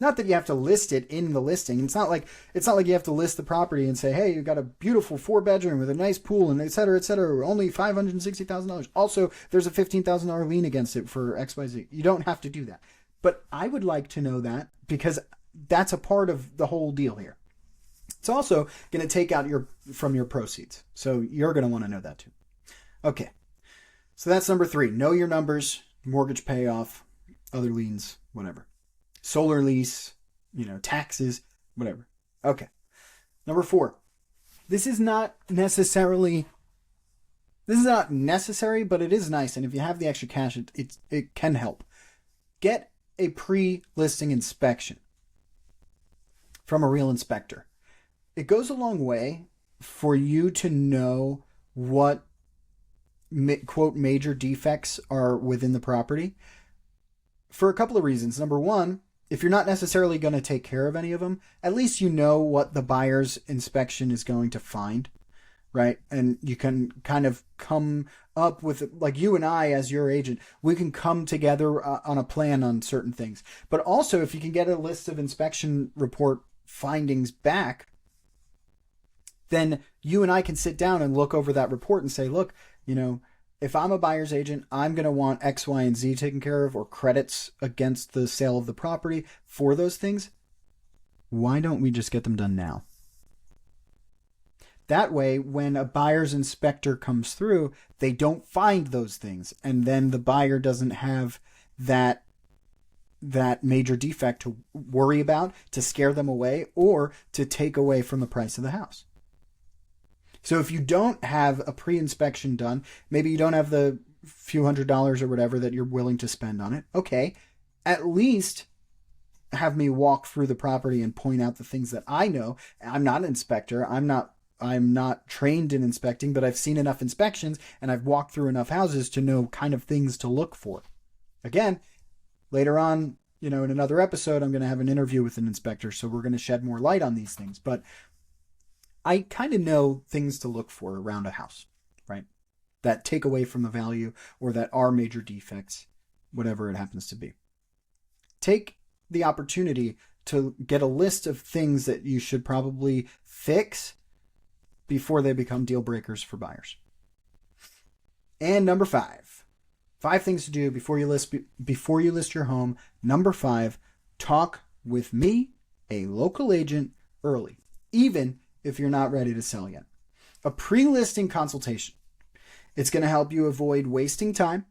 Not that you have to list it in the listing. It's not like you have to list the property and say, hey, you've got a beautiful 4-bedroom with a nice pool and et cetera, only $560,000. Also, there's a $15,000 lien against it for XYZ. You don't have to do that. But I would like to know that because that's a part of the whole deal here. It's also going to take out from your proceeds. So you're going to want to know that too. Okay. So that's number 3. Know your numbers, mortgage payoff, other liens, whatever. Solar lease, taxes, whatever. Okay. Number 4. This is not necessary, but it is nice. And if you have the extra cash, it can help. Get a pre-listing inspection from a real inspector. It goes a long way for you to know what, quote, major defects are within the property for a couple of reasons. Number 1, if you're not necessarily going to take care of any of them, at least you know what the buyer's inspection is going to find, right? And you can kind of come up with, like you and I as your agent, we can come together on a plan on certain things. But also, if you can get a list of inspection report findings back, then you and I can sit down and look over that report and say, look, if I'm a buyer's agent, I'm going to want X, Y, and Z taken care of or credits against the sale of the property for those things. Why don't we just get them done now? That way, when a buyer's inspector comes through, they don't find those things. And then the buyer doesn't have that major defect to worry about, to scare them away, or to take away from the price of the house. So if you don't have a pre-inspection done, maybe you don't have the few $100s or whatever that you're willing to spend on it, okay, at least have me walk through the property and point out the things that I know. I'm not an inspector. I'm not trained in inspecting, but I've seen enough inspections and I've walked through enough houses to know kind of things to look for. Again, later on, in another episode, I'm going to have an interview with an inspector, so we're going to shed more light on these things. But I kind of know things to look for around a house, right? That take away from the value or that are major defects, whatever it happens to be. Take the opportunity to get a list of things that you should probably fix before they become deal breakers for buyers. And number 5 things to do before you list your home. Number 5, talk with me, a local agent, early, even if you're not ready to sell yet. A pre-listing consultation. It's going to help you avoid wasting time.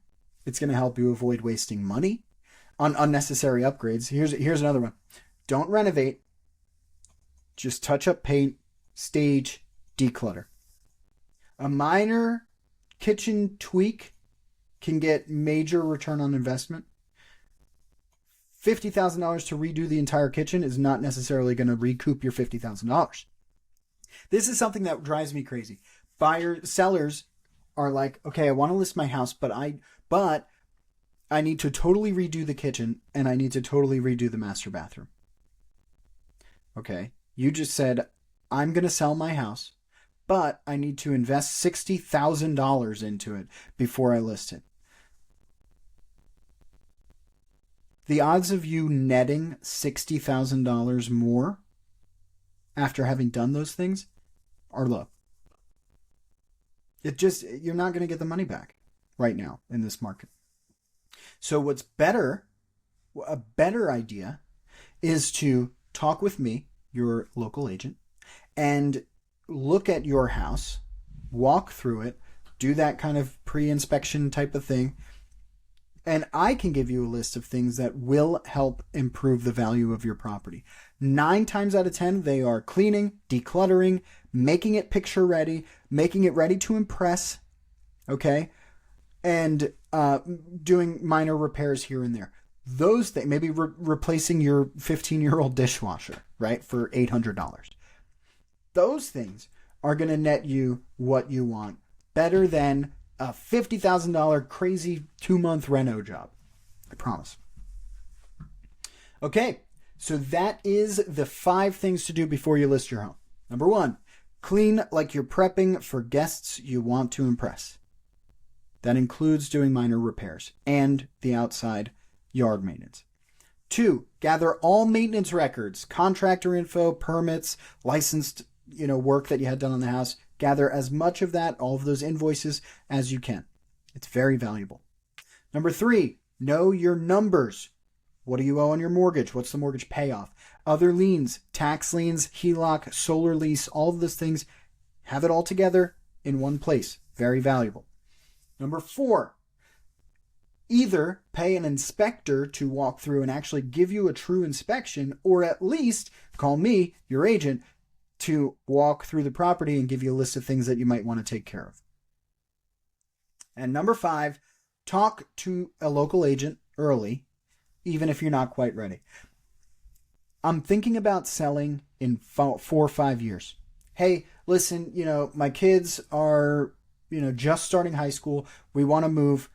It's going to help you avoid wasting money. on unnecessary upgrades. Here's another one. Don't renovate. Just touch up paint, stage, declutter. A minor kitchen tweak can get major return on investment. $50,000 to redo the entire kitchen is not necessarily going to recoup your $50,000. This is something that drives me crazy. Sellers are like, okay, I want to list my house, but I need to totally redo the kitchen and I need to totally redo the master bathroom. Okay, you just said, I'm going to sell my house, but I need to invest $60,000 into it before I list it. The odds of you netting $60,000 more after having done those things are low. You're not going to get the money back right now in this market. So what's better, a better idea is to talk with me, your local agent, and look at your house, walk through it, do that kind of pre-inspection type of thing, and I can give you a list of things that will help improve the value of your property. 9 times out of 10, they are cleaning, decluttering, making it picture ready, making it ready to impress, okay? And doing minor repairs here and there. Those things, maybe replacing your 15-year-old dishwasher, right, for $800. Those things are going to net you what you want, better than a $50,000 crazy 2-month reno job. I promise. Okay, so that is the 5 things to do before you list your home. Number 1, clean like you're prepping for guests you want to impress. That includes doing minor repairs and the outside yard maintenance. 2, gather all maintenance records, contractor info, permits, licensed, work that you had done on the house. Gather as much of that, all of those invoices, as you can. It's very valuable. Number 3, know your numbers. What do you owe on your mortgage? What's the mortgage payoff? Other liens, tax liens, HELOC, solar lease, all of those things. Have it all together in one place. Very valuable. Number 4, either pay an inspector to walk through and actually give you a true inspection, or at least call me, your agent, to walk through the property and give you a list of things that you might want to take care of. And number 5, talk to a local agent early, even if you're not quite ready. I'm thinking about selling in 4 or 5 years. Hey, listen, my kids are, just starting high school. We want to move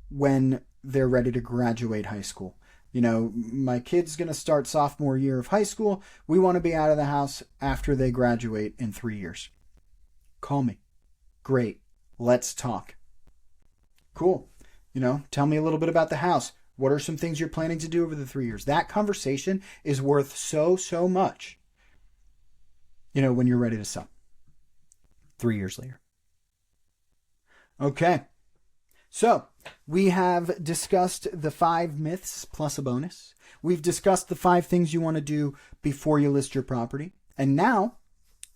when they're ready to graduate high school. My kid's going to start sophomore year of high school. We want to be out of the house after they graduate in 3 years. Call me. Great. Let's talk. Cool. Tell me a little bit about the house. What are some things you're planning to do over the 3 years? That conversation is worth so much, when you're ready to sell 3 years later. Okay. So, we have discussed the 5 myths plus a bonus. We've discussed the 5 things you want to do before you list your property. And now,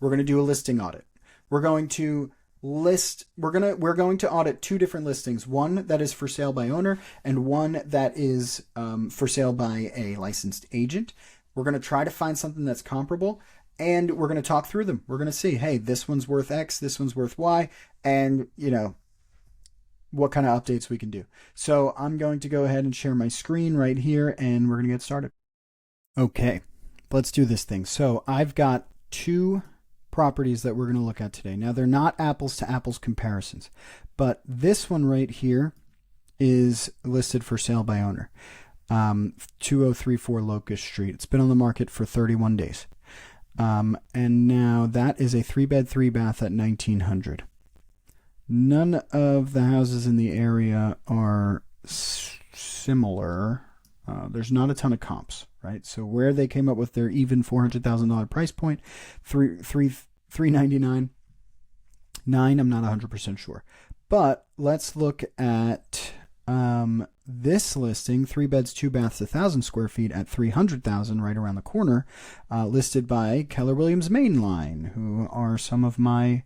we're going to do a listing audit. We're going to audit 2 different listings. One that is for sale by owner and one that is for sale by a licensed agent. We're going to try to find something that's comparable, and we're going to talk through them. We're going to see, hey, this one's worth X, this one's worth Y, and, what kind of updates we can do. So I'm going to go ahead and share my screen right here, and we're going to get started. Okay, let's do this thing. So I've got 2 properties that we're going to look at today. Now, they're not apples to apples comparisons, but this one right here is listed for sale by owner. 2034 Locust Street. It's been on the market for 31 days. And now that is a 3-bed, 3-bath at $1,900. None of the houses in the area are similar. There's not a ton of comps, right? So where they came up with their even $400,000 price point, $399.9, I'm not 100% sure. But let's look at this listing, 3 beds, 2 baths, 1,000 square feet at $300,000, right around the corner, listed by Keller Williams Mainline, who are some of my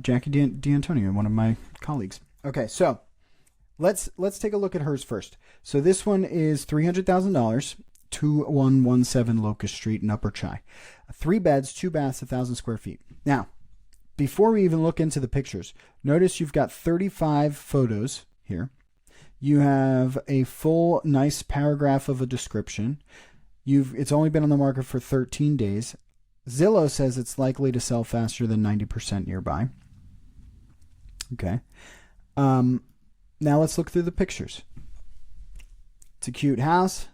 Jackie D'Antonio, one of my colleagues. Okay, so let's take a look at hers first. So this one is $300,000, 2117 Locust Street in Upper Chi. 3 beds, 2 baths, 1,000 square feet. Now, before we even look into the pictures, notice you've got 35 photos here. You have a full, nice paragraph of a description. It's only been on the market for 13 days. Zillow says it's likely to sell faster than 90% nearby. Okay. Now let's look through the pictures. It's a cute house.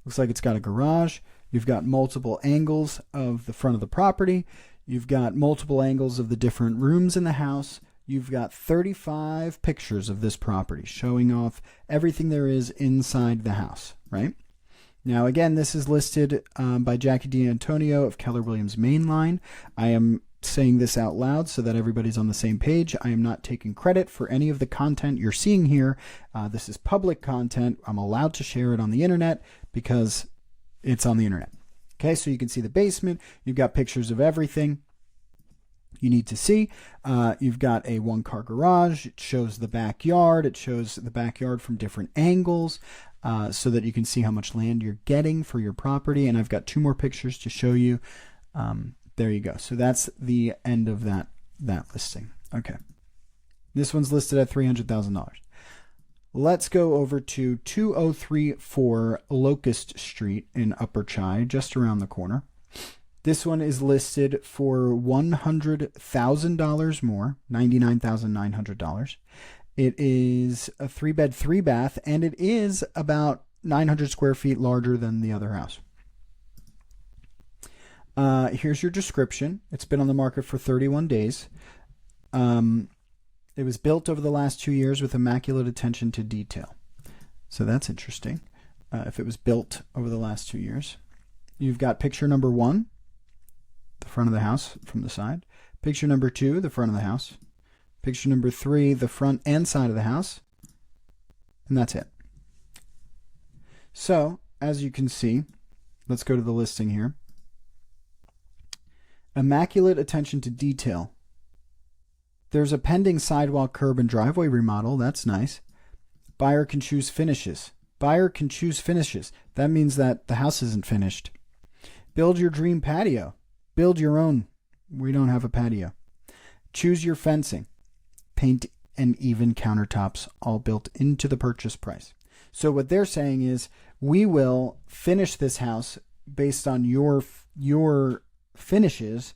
Looks like it's got a garage. You've got multiple angles of the front of the property. You've got multiple angles of the different rooms in the house. You've got 35 pictures of this property showing off everything there is inside the house, right? Now, again, this is listed by Jackie D'Antonio of Keller Williams Mainline. I am saying this out loud so that everybody's on the same page. I am not taking credit for any of the content you're seeing here. This is public content. I'm allowed to share it on the internet because it's on the internet. Okay, so you can see the basement. You've got pictures of everything you need to see. You've got a 1-car garage. It shows the backyard. It shows the backyard from different angles so that you can see how much land you're getting for your property. And I've got 2 more pictures to show you. There you go. So that's the end of that listing. Okay. This one's listed at $300,000. Let's go over to 2034 Locust Street in Upper Chi, just around the corner. This one is listed for $100,000 more, $99,900. It is a 3-bed, 3-bath, and it is about 900 square feet larger than the other house. Here's your description. It's been on the market for 31 days. It was built over the last 2 years with immaculate attention to detail. So that's interesting. If it was built over the last 2 years. You've got picture number 1, the front of the house from the side. Picture number 2, the front of the house. Picture number 3, the front and side of the house. And that's it. So, as you can see, let's go to the listing here. Immaculate attention to detail. There's a pending sidewalk, curb, and driveway remodel. That's nice. Buyer can choose finishes. Buyer can choose finishes. That means that the house isn't finished. Build your dream patio. Build your own. We don't have a patio. Choose your fencing. Paint and even countertops, all built into the purchase price. So what they're saying is, we will finish this house based on your finishes,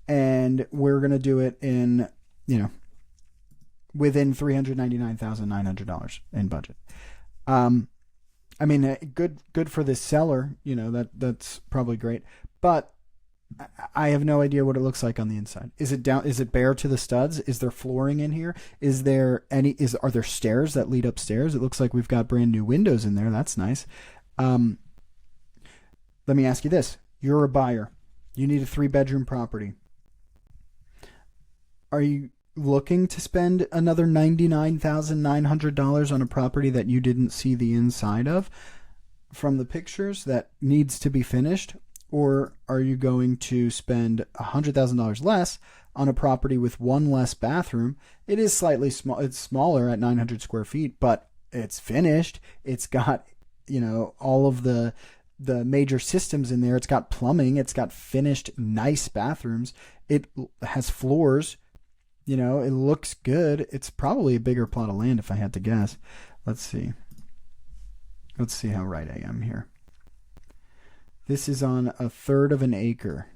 and we're going to do it in, within $399,900 in budget. I mean, good for this seller, that's probably great, but I have no idea what it looks like on the inside. Is it bare to the studs? Is there flooring in here? Are there stairs that lead upstairs? It looks like we've got brand new windows in there. That's nice. Let me ask you this. You're a buyer. You need a 3-bedroom property. Are you looking to spend another $99,900 on a property that you didn't see the inside of from the pictures that needs to be finished? Or are you going to spend $100,000 less on a property with 1 less bathroom? It is slightly small. It's smaller at 900 square feet, but it's finished. It's got, all of the major systems in there. It's got plumbing. It's got finished, nice bathrooms. It has floors. It looks good. It's probably a bigger plot of land if I had to guess. Let's see. Let's see how right I am here. This is on 1/3 of an acre.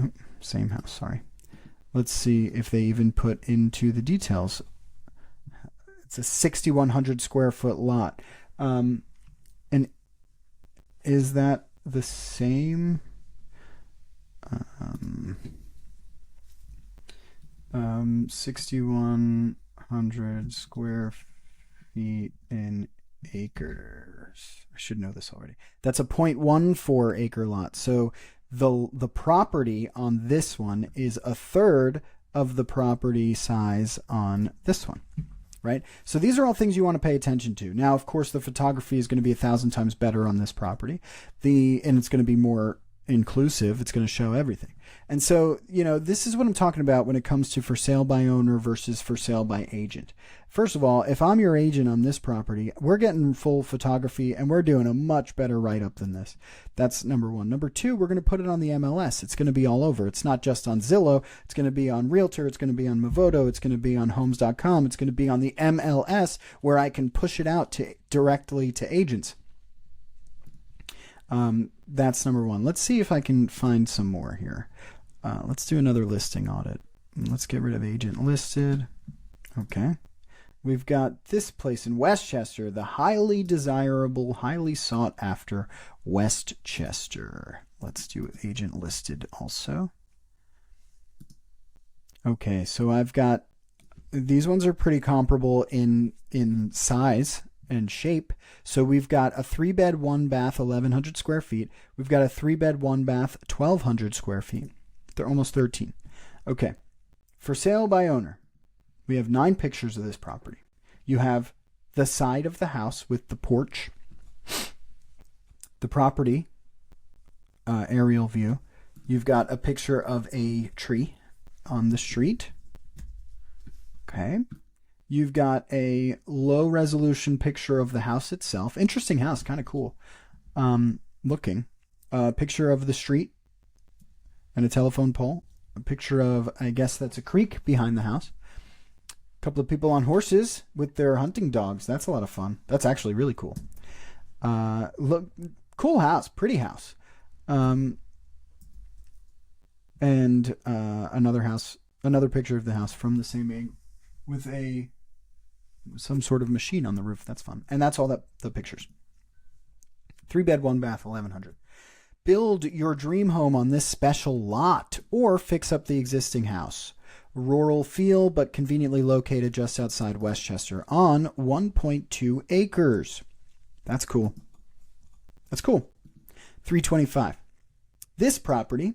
Oh, same house, sorry. Let's see if they even put into the details. It's a 6,100 square foot lot. And is that the same? 6,100 square feet in acres. I should know this already. That's a 0.14 acre lot. So the property on this one is 1/3 of the property size on this one, right? So these are all things you want to pay attention to. Now, of course, the photography is going to be 1,000 times better on this property. And it's going to be more inclusive. It's going to show everything. And so, this is what I'm talking about when it comes to for sale by owner versus for sale by agent. First of all, if I'm your agent on this property, we're getting full photography and we're doing a much better write-up than this. That's number one. Number two, we're going to put it on the MLS. It's going to be all over. It's not just on Zillow. It's going to be on Realtor. It's going to be on Movoto. It's going to be on Homes.com. It's going to be on the MLS where I can push it out directly to agents. That's number one. Let's see if I can find some more here. Let's do another listing audit. Let's get rid of agent listed. Okay. We've got this place in Westchester, the highly desirable, highly sought after Westchester. Let's do agent listed also. Okay, so I've got, these ones are pretty comparable in size and shape. So we've got a 3-bed, 1-bath, 1,100 square feet. We've got a 3-bed, 1-bath, 1,200 square feet. They're almost 13. Okay. For sale by owner, we have 9 pictures of this property. You have the side of the house with the porch, the property aerial view. You've got a picture of a tree on the street. Okay. You've got a low resolution picture of the house itself. Interesting house, kind of cool looking. A picture of the street and a telephone pole. A picture of, I guess that's a creek behind the house. A couple of people on horses with their hunting dogs. That's a lot of fun. That's actually really cool. Look, cool house, pretty house. And another picture of the house from the same angle with some sort of machine on the roof. That's fun. And that's all the pictures. 3-bed, 1-bath, 1,100. Build your dream home on this special lot or fix up the existing house. Rural feel, but conveniently located just outside Westchester on 1.2 acres. That's cool. That's cool. $325. This property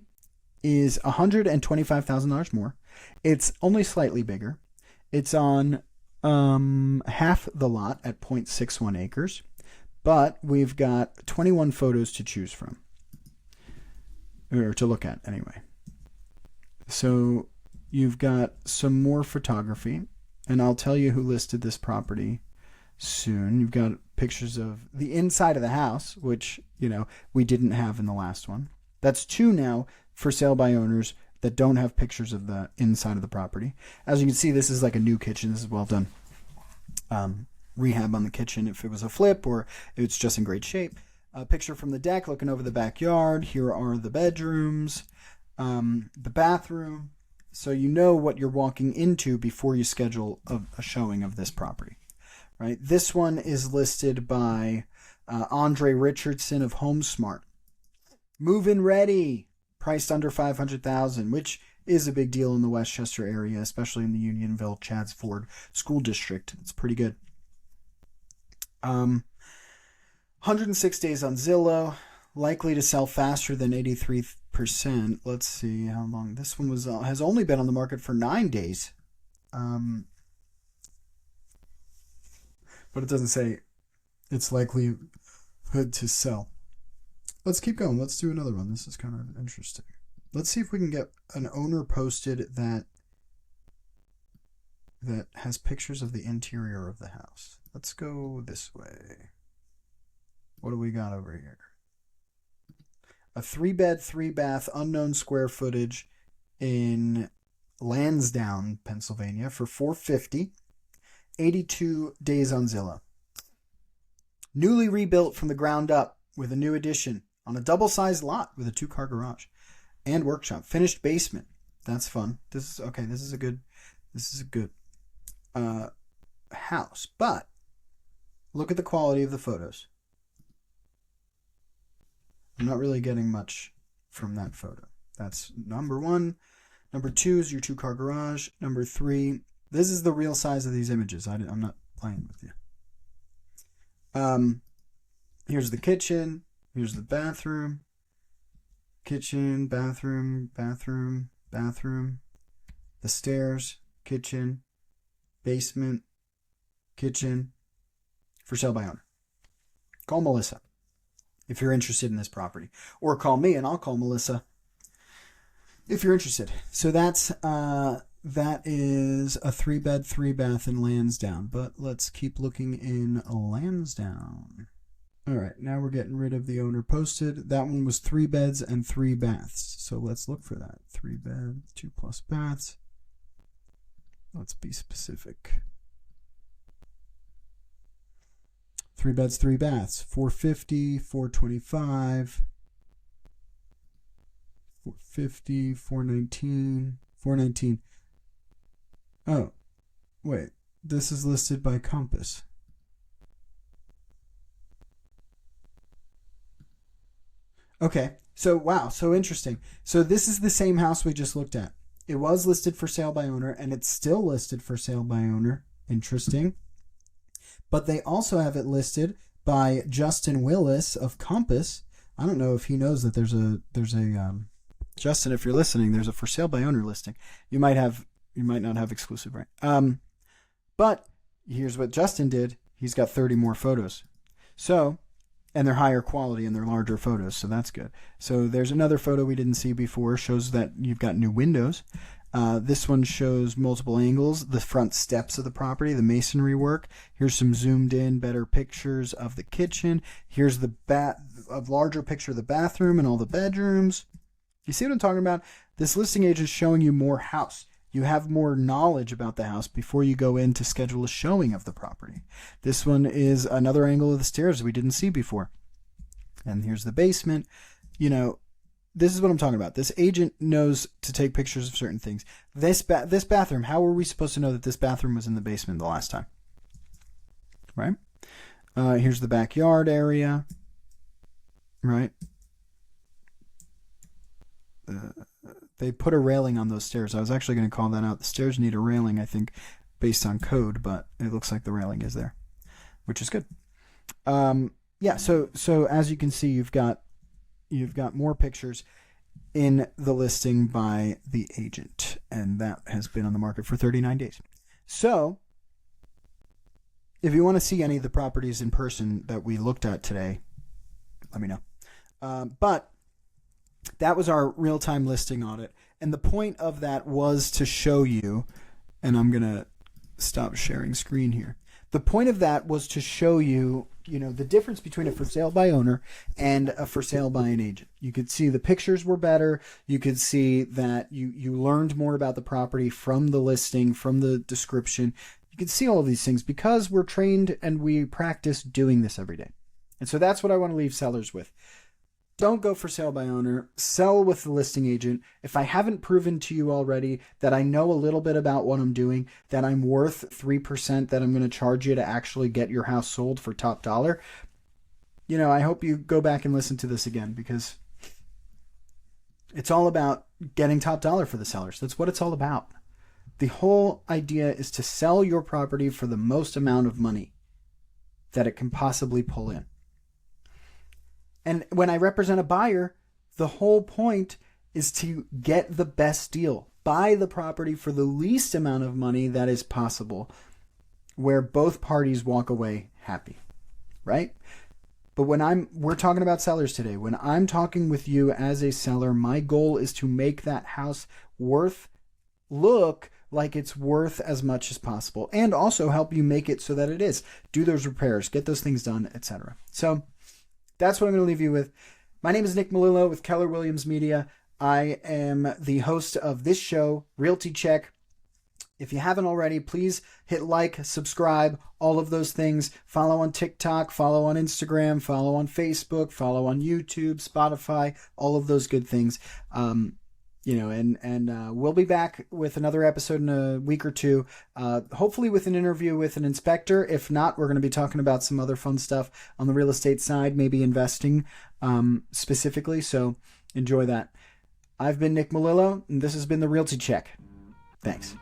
is $125,000 more. It's only slightly bigger. It's on half the lot at 0.61 acres, but we've got 21 photos to choose from, or to look at anyway. So you've got some more photography, and I'll tell you who listed this property soon. You've got pictures of the inside of the house, which, we didn't have in the last one. That's 2 now for sale by owners that don't have pictures of the inside of the property. As you can see, this is like a new kitchen. This is well done. Rehab on the kitchen if it was a flip or it's just in great shape. A picture from the deck looking over the backyard. Here are the bedrooms, the bathroom. So you know what you're walking into before you schedule a showing of this property, right? This one is listed by Andre Richardson of HomeSmart. Move-in ready, priced under $500,000, which is a big deal in the Westchester area, especially in the Unionville, Chadds Ford School District. It's pretty good. 106 days on Zillow, likely to sell faster than 83%. Let's see how long this one has only been on the market for 9 days. But it doesn't say its likelihood to sell. Let's keep going. Let's do another one. This is kind of interesting. Let's see if we can get an owner posted that has pictures of the interior of the house. Let's go this way. What do we got over here? A 3-bed, 3-bath, unknown square footage in Lansdowne, Pennsylvania for $450. 82 days on Zillow. Newly rebuilt from the ground up with a new addition on a double-sized lot with a 2-car garage and workshop. Finished basement. That's fun. This is a good house. But look at the quality of the photos. I'm not really getting much from that photo. That's number 1. Number 2 is your 2-car garage. Number 3, this is the real size of these images. I'm not playing with you. Here's the kitchen. Here's the bathroom. Kitchen, bathroom, bathroom, bathroom. The stairs, kitchen, basement, kitchen. For sale by owner. Call Melissa. if you're interested in this property. Or call me and I'll call Melissa if you're interested. So that is a 3-bed, 3-bath in Lansdowne. But let's keep looking in Lansdowne. All right, now we're getting rid of the owner posted. That one was 3 beds and 3 baths. So let's look for that. 3 beds, 2+ baths. Let's be specific. 3 beds, 3 baths. 450, 425, 450, 419, 419. Oh, wait. This is listed by Compass. Okay, so wow, so interesting. So this is the same house we just looked at. It was listed for sale by owner, and it's still listed for sale by owner. Interesting. But they also have it listed by Justin Willis of Compass. I don't know if he knows that there's a Justin, if you're listening, there's a for sale by owner listing. You might not have exclusive right. But here's what Justin did. He's got 30 more photos. So, and they're higher quality and they're larger photos, so that's good. So there's another photo we didn't see before, shows that you've got new windows. This one shows multiple angles, the front steps of the property, the masonry work. Here's some zoomed in, better pictures of the kitchen. Here's a larger picture of the bathroom and all the bedrooms. You see what I'm talking about? This listing agent is showing you more house. You have more knowledge about the house before you go in to schedule a showing of the property. This one is another angle of the stairs we didn't see before. And here's the basement. You know, this is what I'm talking about. This agent knows to take pictures of certain things. This bathroom, how were we supposed to know that this bathroom was in the basement the last time? Right? Here's the backyard area. Right? They put a railing on those stairs. I was actually going to call that out. The stairs need a railing, I think, based on code, but it looks like the railing is there, which is good. Yeah, so as you can see, you've got more pictures in the listing by the agent, and that has been on the market for 39 days. So if you want to see any of the properties in person that we looked at today, let me know. But that was our real-time listing audit. And the point of that was to show you, and I'm going to stop sharing screen here. The point of that was to show you, the difference between a for sale by owner and a for sale by an agent. You could see the pictures were better. You could see that you learned more about the property from the listing, from the description. You can see all of these things because we're trained and we practice doing this every day. And so that's what I want to leave sellers with. Don't go for sale by owner. Sell with the listing agent. If I haven't proven to you already that I know a little bit about what I'm doing, that I'm worth 3% that I'm going to charge you to actually get your house sold for top dollar, I hope you go back and listen to this again, because it's all about getting top dollar for the sellers. That's what it's all about. The whole idea is to sell your property for the most amount of money that it can possibly pull in. And when I represent a buyer, the whole point is to get the best deal. Buy the property for the least amount of money that is possible, where both parties walk away happy, right? But we're talking about sellers today. When I'm talking with you as a seller, my goal is to make that house look like it's worth as much as possible, and also help you make it so that it is. Do those repairs, get those things done, etc. So that's what I'm going to leave you with. My name is Nick Melillo with Keller Williams Media. I am the host of this show, Realty Check. If you haven't already, please hit like, subscribe, all of those things. Follow on TikTok, follow on Instagram, follow on Facebook, follow on YouTube, Spotify, all of those good things. We'll be back with another episode in a week or two, hopefully with an interview with an inspector. If not, we're going to be talking about some other fun stuff on the real estate side, maybe investing specifically. So enjoy that. I've been Nick Melillo, and this has been the Realty Check. Thanks.